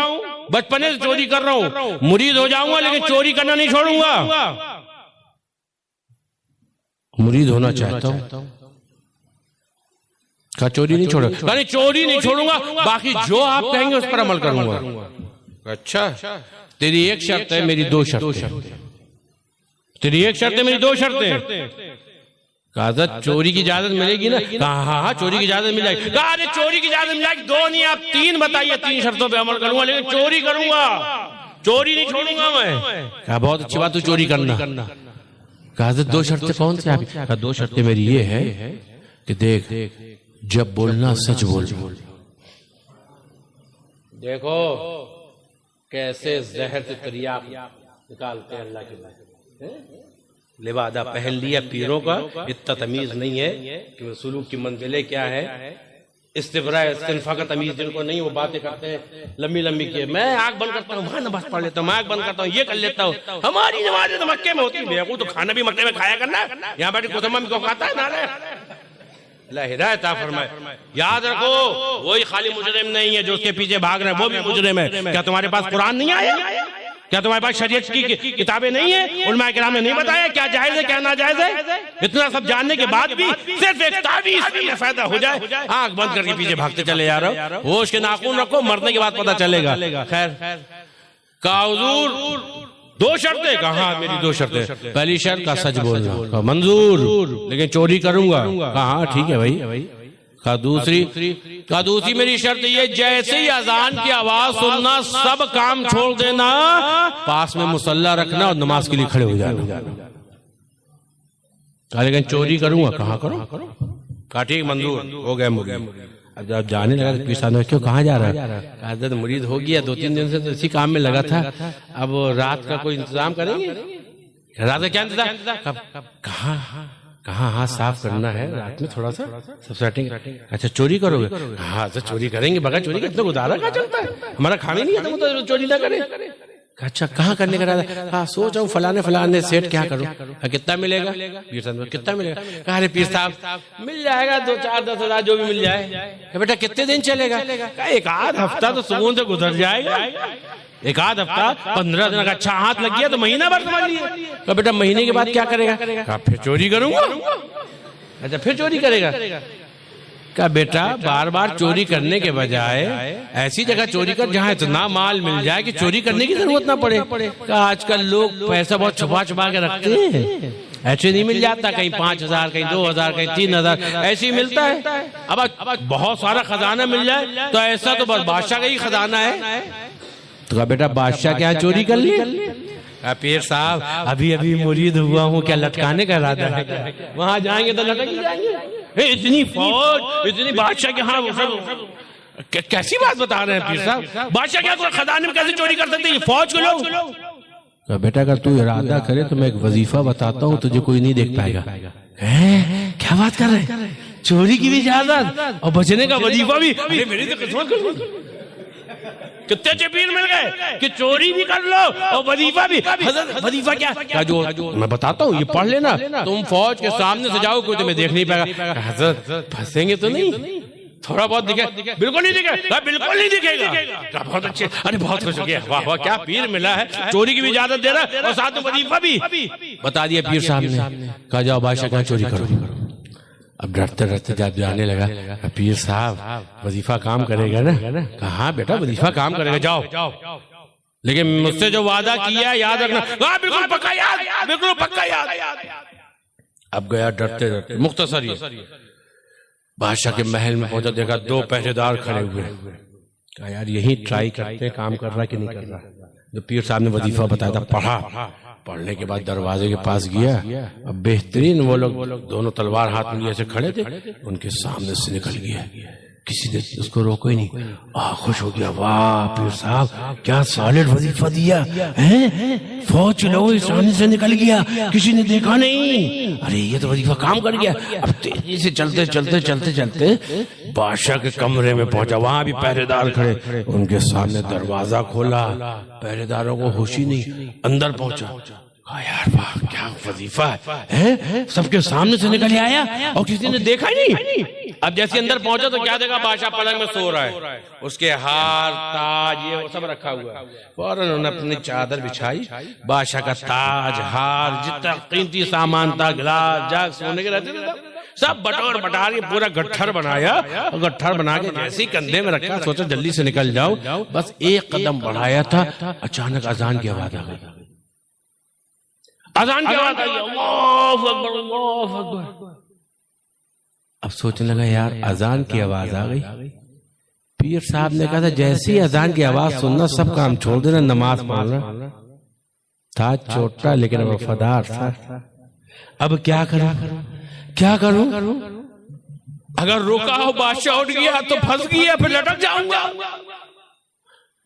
[SPEAKER 1] बचपने से चोरी कर रहा हूँ, मुरीद हो जाऊंगा लेकिन चोरी करना नहीं छोड़ूंगा। मुरीद होना चाहता हूँ। कहा चोरी नहीं छोड़ूंगा। कहा नहीं चोरी नहीं छोड़ूंगा, बाकी जो आप कहेंगे उस पर अमल करूंगा। अच्छा तेरी एक शर्त है, मेरी दो शर्तें। तेरी एक शर्त है, मेरी दो शर्तें। कहा चोरी की इजाजत मिलेगी ना? कहा हाँ चोरी की इजाजत मिल जाएगी। कहा अरे चोरी की इजाजत मिल जाएगी, दो नहीं आप तीन बताइए, तीन शर्तों पे अमल करूंगा लेकिन चोरी करूंगा, चोरी नहीं छोड़ूंगा मैं। कहा बहुत अच्छी बात, तू चोरी करना। कहा दो शर्तें कौन सी आपकी? कहा दो शर्तें मेरी ये है कि देख जब बोलना सच बोल। देखो कैसे जहर से तरियाक निकालते हैं अल्लाह के बाद। लिबादा पहन लिया पीरों का, इतना तमीज नहीं है कि वो सुलूक की मंजिलें क्या है। इस्तिबरा इस्तिनफा का तमीज जिनको नहीं, वो बातें करते हैं लंबी लंबी की, मैं आंख बंद करता हूँ, वहां नमाज पढ़ लेता हूँ, मैं आंख बंद करता हूँ, ये कर लेता हूँ। हमारी नमाज तो मक्के में होती है, तो खाना भी मक्के में खाया करना, यहाँ बैठे कोतमा में क्यों खाता है? नारे अल्लाह हिदायत फरमाए। याद रखो वही खाली मुजरिम नहीं है जो उसके पीछे भाग रहे हैं, वो भी मुजरिम है। क्या तुम्हारे पास कुरान नहीं आया? क्या तुम्हारे पास शरीयत की किताबें नहीं है? उलमा किराम ने नहीं बताया क्या जायज है क्या नाजायज है? इतना सब जानने के बाद भी सिर्फ एक तावीज़ में फायदा हो जाए, आंख बंद करके पीछे भागते चले जा रहे हो। होश के नाखून रखो, मरने के बाद पता चलेगा। खैर का हुजूर 2 शर्तें? कहा मेरी 2 शर्तें। पहली शर्त का सच बोलना। कहा मंजूर, लेकिन चोरी करूंगा। कहा ठीक है भाई। कहा दूसरी मेरी शर्त ये, जैसे ही अजान की आवाज सुनना सब काम छोड़ देना, पास में मुसल्ला रखना और नमाज के लिए खड़े हो जाना। कहा लेकिन चोरी करूंगा। कहा करो। कहा ठीक मंजूर, हो गया मुरीद। अब जब जाने लगा तो पीछा क्यों, कहाँ जा रहा है? कहा मुरीद हो गया, 2-3 दिन से तो इसी काम में लगा था, अब रात का कोई इंतजाम करेंगे। रात का क्या इंतजाम? कहाँ हाथ साफ करना है, रात में थोड़ा सा सब सेटिंग। अच्छा चोरी करोगे? हाँ तो चोरी करेंगे, बगैर चोरी करते गुजारा क्या चलता है, हमारा खाने नहीं है तो चोरी ना करें। अच्छा कहाँ करने का इरादा? हाँ सोच रहा हूँ फलाने सेठ क्या करूँ। कितना मिलेगा? पीर साहब कितना मिलेगा? कहा अरे पीर साहब मिल जाएगा 2-4-10 हजार जो भी मिल जाए। बेटा कितने दिन चलेगा? एक आध हफ्ता तो सुकून से गुजर जाएगा। एक आध हफ्ता 15 दिन। अच्छा हाथ लग गया तो महीना भर समझ लिए। तो बेटा महीने के बाद क्या करेगा? कहा फिर चोरी करूंगा। अच्छा फिर चोरी करेगा? कहा बेटा बार बार चोरी करने के बजाय ऐसी जगह चोरी कर जहाँ इतना माल मिल जाए कि चोरी करने की जरूरत ना पड़े। कहा आजकल लोग पैसा बहुत छुपा के रखते हैं, ऐसे नहीं मिल जाता, कहीं 5,000 कहीं 2,000 कहीं 3,000 ऐसे ही मिलता है। अब बहुत सारा खजाना मिल जाए तो ऐसा तो बस बादशाह का ही खजाना है। तो कहा बेटा बादशाह क्या चोरी कर लिए? पीर साहब अभी मुरीद हुआ हूँ, क्या लटकाने का इरादा है? वहां जाएंगे तो लटक ही जाएंगे। इतनी फौज, इतनी बादशाह के। हाँ कैसी बात बता रहे हैं पीर साहब? बादशाह क्या खजाने में कैसे चोरी कर सकते हैं फौज के लोग? तो बेटा अगर तू इरादा करे तो मैं एक वजीफा बताता हूँ, तुझे कोई नहीं देख पाएगा। क्या बात कर रहे हैं? चोरी की भी इजाजत और बचने का वजीफा भी? मेरी तो किस्मत। कितने अच्छे पीर मिल गए कि चोरी भी कर लो और वजीफा भी। वजीफा क्या? जो मैं बताता हूँ ये पढ़ लेना, तुम फौज के सामने से जाओ कोई तुम्हें देख नहीं पाएगा। हजरत फंसेंगे तो नहीं? थोड़ा बहुत दिखे? बिल्कुल नहीं दिखेगा। बिल्कुल नहीं दिखेगा। बहुत अच्छे, अरे बहुत खुश हो गया, वाह वाह क्या पीर मिला है, चोरी की भी इजाजत दे रहा है और साथ में वजीफा भी बता दिया पीर साहब ने। कहा जाओ बादशाह क्या चोरी करो। अब डरते डरते जब जाने लगा, पीर साहब वजीफा काम करेगा ना? कहा बेटा वजीफा काम करेगा, जाओ लेकिन मुझसे जो वादा किया याद रखना। बिल्कुल पक्का याद, बिल्कुल पक्का याद। अब गया डरते डरते। मुख्तसर बादशाह के महल में पहुंचा, देखा 2 पहरेदार खड़े हुए। कहा यार यही ट्राई करते काम कर रहा कि नहीं कर रहा। जो पीर साहब ने वजीफा बताया था पढ़ने के बाद दरवाजे के पास गया। अब बेहतरीन वो लोग दोनों तलवार हाथ में लिए ऐसे खड़े थे, उनके सामने से निकल गया। किसी ने उसको रोको ही नहीं। खुश हो गया, वाह पीर साहब क्या सॉलिड वजीफा दिया है, फौज के लोगों के सामने से निकल गया, किसी ने देखा नहीं। अरे ये तो वजीफा काम कर गया। अब तेजी से चलते बादशाह के कमरे में पहुंचा, वहां भी पहरेदार खड़े, उनके सामने दरवाजा खोला, पहरेदारों को होश ही नहीं, अंदर पहुंचा। यार वाह क्या वजीफा है, सबके सामने से निकल आया और किसी ने देखा ही नहीं। अब जैसे अंदर पहुंचा तो क्या देखा, बादशाह पलंग में सो रहा है, उसके हार ताज ये सब रखा हुआ है। फौरन उन्होंने अपनी चादर बिछाई, बादशाह का ताज हार जितना कीमती सामान था, गिलास जग सोने के रहते थे सब बटोर बटार के पूरा गट्ठर बनाया और गट्ठर बना के जैसे ही कंधे में रखा, सोचा जल्दी से निकल जाओ। बस एक कदम बढ़ाया था, अचानक अजान की आवाज आ गई। अजान की आवाज आई, अल्लाहु अकबर अल्लाहु अकबर। अब सोचने लगा यार अजान की आवाज आ गई। पीर साहब ने कहा था जैसे ही अजान की आवाज सुनना सब काम छोड़ देना, नमाज पढ़ना। था छोटा लेकिन वफादार था। अब क्या करूं? अगर रोका हो बादशाह उठ गया तो फंस गया, फिर लटक जाऊंगा।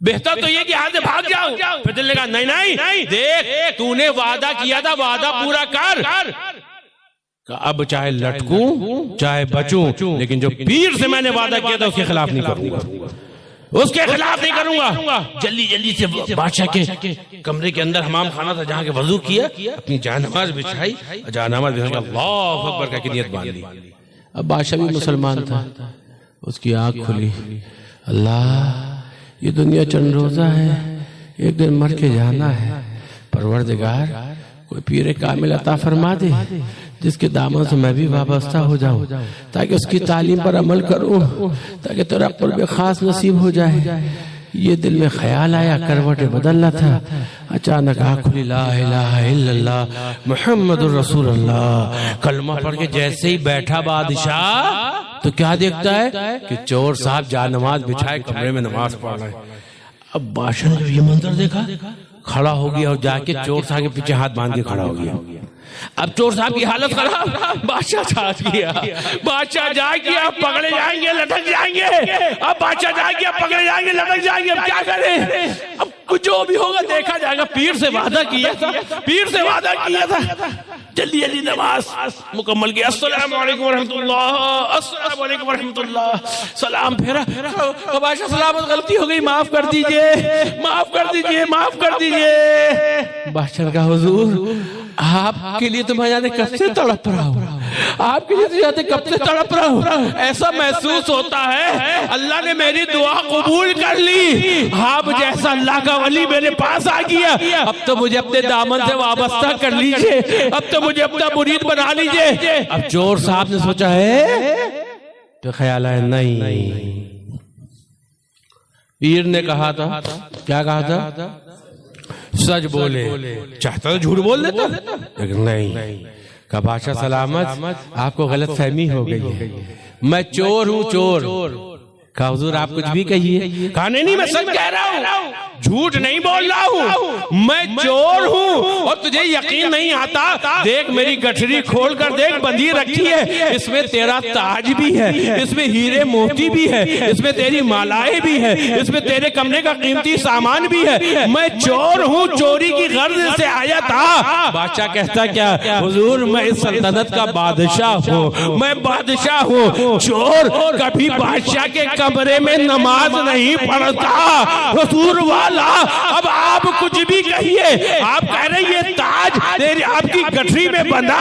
[SPEAKER 1] बेहतर तो ये कि यहाँ से भाग जाओ। फिर दिल ने कहा नहीं देख तूने वादा किया था, वादा पूरा कर। अब चाहे लटकूं चाहे बचूं, लेकिन जो पीर से मैंने वादा किया था उसके खिलाफ नहीं करूंगा। जल्दी से बादशाह के कमरे के अंदर हमाम खाना था जहाँ के वजू किया, अपनी जानमाज बिछाई, जानमाज बिछा अल्लाहु अकबर का नियत बांध ली। अब बादशाह भी मुसलमान था, उसकी आंख खुली, अल्लाह ये दुनिया चंद रोजा है, एक दिन मर के जाना है। परवरदिगार कोई पीर कामिल अता फरमा दे जिसके दामन से मैं भी वाबस्ता हो जाऊं, ताकि उसकी तालीम पर अमल करूं, ताकि तेरा कुर्ब खास नसीब हो जाए। ये दिल में ख्याल आया, करवट बदलना था। अचानक आँख खुली, ला इलाहा इल्लल्लाह मुहम्मदुर रसूलुल्लाह। कलमा पढ़ के जैसे ही बैठा बादशाह तो क्या देखता है कि चोर साहब जा नमाज बिछाए कमरे में नमाज पढ़ रहे। अब बादशाह ने जब ये मंजर देखा, खड़ा हो गया और जाके चोर साहब के पीछे हाथ बांध के खड़ा हो गया। अब चोर साहब की हालत खराब, बादशाह जाग गया, बादशाह जाग गया, पकड़े जाएंगे, लटक जाएंगे। अब बादशाह जाग गया, पकड़े जाएंगे, लटक जाएंगे। अब क्या करें? अब कुछ जो भी होगा देखा जाएगा। पीर से वादा किया था, पीर से वादा किया था। जल्दी जल्दी नमाज मुकम्मल किया। अस्सलामु अलैकुम रहमतुल्लाह, अस्सलामु अलैकुम रहमतुल्लाह। सलाम फेरा। बादशाह सलामत, गलती हो गई, माफ कर दीजिए, माफ कर दीजिए, माफ कर दीजिए। बादशाह का हुजूर, आपके लिए तो मैं जाने कब से तड़प रहा हूँ, आपके लिए तो जाने कब से तड़प रहा हूँ। ऐसा महसूस होता है अल्लाह ने मेरी दुआ कबूल कर ली। आप जैसा अल्लाह का वली मेरे पास आ गया। अब तो मुझे अपने दामन से वाबस्ता कर लीजिए, अब तो मुझे अपना मुरीद बना लीजिए। अब चोर साहब ने सोचा है तो ख्याल है नहीं। पीर ने कहा था, क्या कहा था? सच बोले, चाहता तो झूठ बोल देता, लेकिन नहीं। का बादशाह सलामत, आपको गलत फहमी हो गई है, मैं चोर हूँ, चोर। का हुजूर आप कुछ भी कहिए। कहा नहीं, मैं सच कह रहा हूँ, झूठ नहीं बोल रहा हूँ, मैं चोर हूँ। और तुझे यकीन नहीं आता, देख मेरी गठरी खोल कर देख, बंधी रखी है, इसमें तेरा ताज भी है, इसमें हीरे मोती भी है, इसमें तेरी मालाएं भी है, इसमें तेरे कमरे का कीमती सामान भी है। मैं चोर हूँ, चोरी की गर्ज से आया था। बादशाह कहता क्या? हुजूर मैं इस सल्तनत का बादशाह हूँ, मैं बादशाह हूँ। चोर कभी बादशाह के कमरे में नमाज नहीं पढ़ता। हुजूर वाला, अब आप कुछ भी कहिए, आप कह रहे ये ताज तेरी आपकी गठरी में बंधा।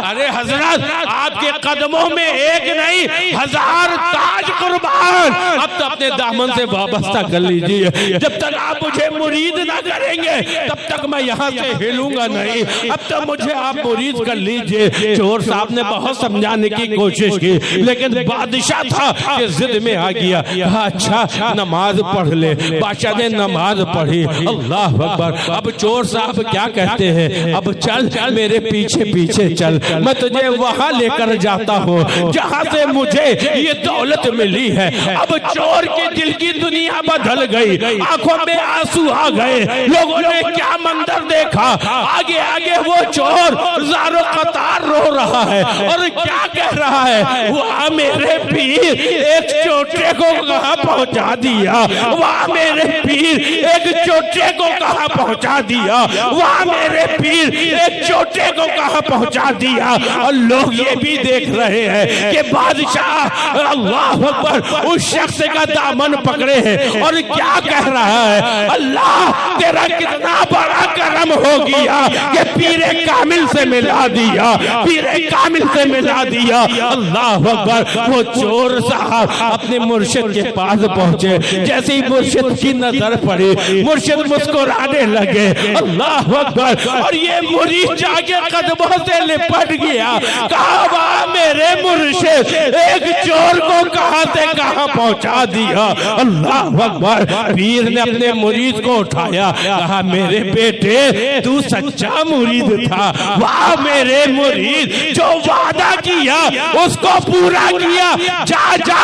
[SPEAKER 1] अरे हजरत, आपके कदमों में एक नहीं 1000 ताज कुर्बान। अब तो अपने दामन से वाबस्ता कर लीजिए। जब तक आप मुझे मुरीद ना करेंगे तब तक मैं यहाँ से हिलूंगा नहीं। अब तो मुझे आप मुरीद कर लीजिए। चोर साहब ने बहुत समझाने की कोशिश की, लेकिन बादशाह था कि जिद में आ गया। अच्छा नमाज पढ़ ले। बादशाह ने नमाज पढ़ी, अल्लाह अकबर। अब चोर साहब क्या कहते हैं? अब चल मेरे पीछे पीछे चल, मैं तुझे वहां लेकर जाता हूँ जहाँ से मुझे ये दौलत मिली है। अब चोर के दिल की दुनिया बदल गई, आंखों में आंसू आ गए। लोगों ने क्या मंजर देखा, आगे आगे वो चोर ज़ारो कतार रो रहा है और क्या कह रहा है? वाह मेरे पीर, एक चोटे को कहाँ पहुंचा दिया, वाह मेरे पीर, एक चोटे को कहाँ पहुंचा दिया, वाह मेरे पीर, एक चोटे को कहाँ पहुंचा दिया। और लोग ये भी देख रहे हैं कि बादशाह अल्लाह अकबर उस शख्स का दामन पकड़े हैं और क्या कह रहा है? अल्लाह तेरा कितना बड़ा करम हो गया कि पीरे कामिल से मिला दिया, पीरे कामिल से मिला दिया। अल्लाह अकबर। वो चोर साहब अपने मुर्शिद के पास पहुंचे, जैसे ही मुर्शिद की नजर पड़ी, मुर्शिद मुस्कुराने लगे। अल्लाह अकबर। और ये मुरीद जाके कदमों से लिपट गया। कहा वाह मेरे मुर्शिद, एक चोर को कहां से कहां पहुंचा दिया। अल्लाह अकबर। पीर ने अपने मुरीद को उठाया, कहा मेरे बेटे तू सच्चा मुरीद था। वाह मेरे मुरीद, जो वादा किया उसको पूरा किया। जा जा,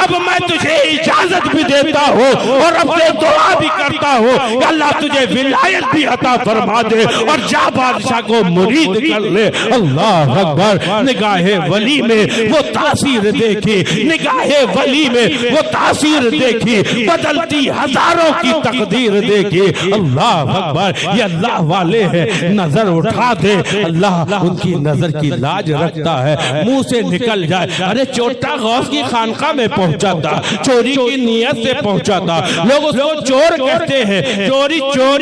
[SPEAKER 1] अब मैं तुझे इजाजत भी देता हूँ और अपने दुआ भी करता हूँ, अल्लाह तुझे विलायत भी अता फरमा दे और जा बादशाह को मुरीद कर ले। अल्लाह अकबर। निगाहे वली में वो तासीर देखी, निगाहे वली में वो तासीर देखी, बदलती हजारों की तकदीर देखी। अल्लाह अकबर। ये अल्लाह वाले हैं, नजर उठा दे, अल्लाह उनकी नजर की लाज रखता है। मुंह से निकल जाए, अरे चोटा गौस की खानका में पहुंचा था, चोरी की नियत से पहुंचा था, लोग उसको चोर कहते हैं। चोरी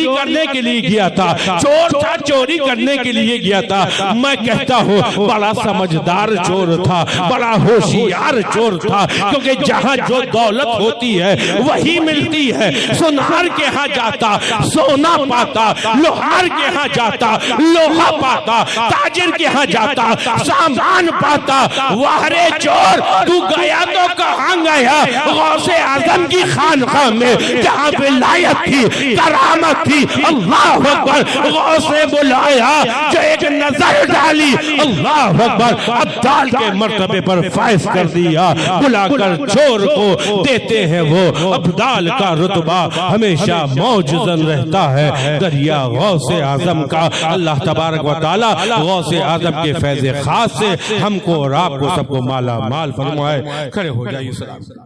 [SPEAKER 1] करने के लिए गया था, चोर था, चोरी करने के लिए गया था। मैं कहता हूँ बड़ा समझदार समझदार चोर था, बड़ा होशियार चोर था, क्योंकि जहां जो दौलत होती है वही मिलती है। सुनार के यहाँ जाता सोना पाता, लोहार के यहाँ जाता लोहा पाता, ताजिर के यहाँ जाता सामान पाता। वाह रे चोर, तू गया तो कहाँ गया? गौसे आजम की खानकाह में, जहाँ विलायत थी, करामत थी। अल्लाह अकबर, गौसे बुलाया जो एक नजर डाली, अल्लाह अकबर, अब्दाल के मर्तबे पर फैज कर दिया। बुलाकर चोर को देते हैं वो अब्दाल का रुतबा, हमेशा मौजूदन रहता है दरिया गौसे आजम का। अल्लाह तबारक व तआला गौसे आजम के फैज़ खास से हमको और आपको सबको माला माल फरमाए। खड़े हो जाइए। सलाम।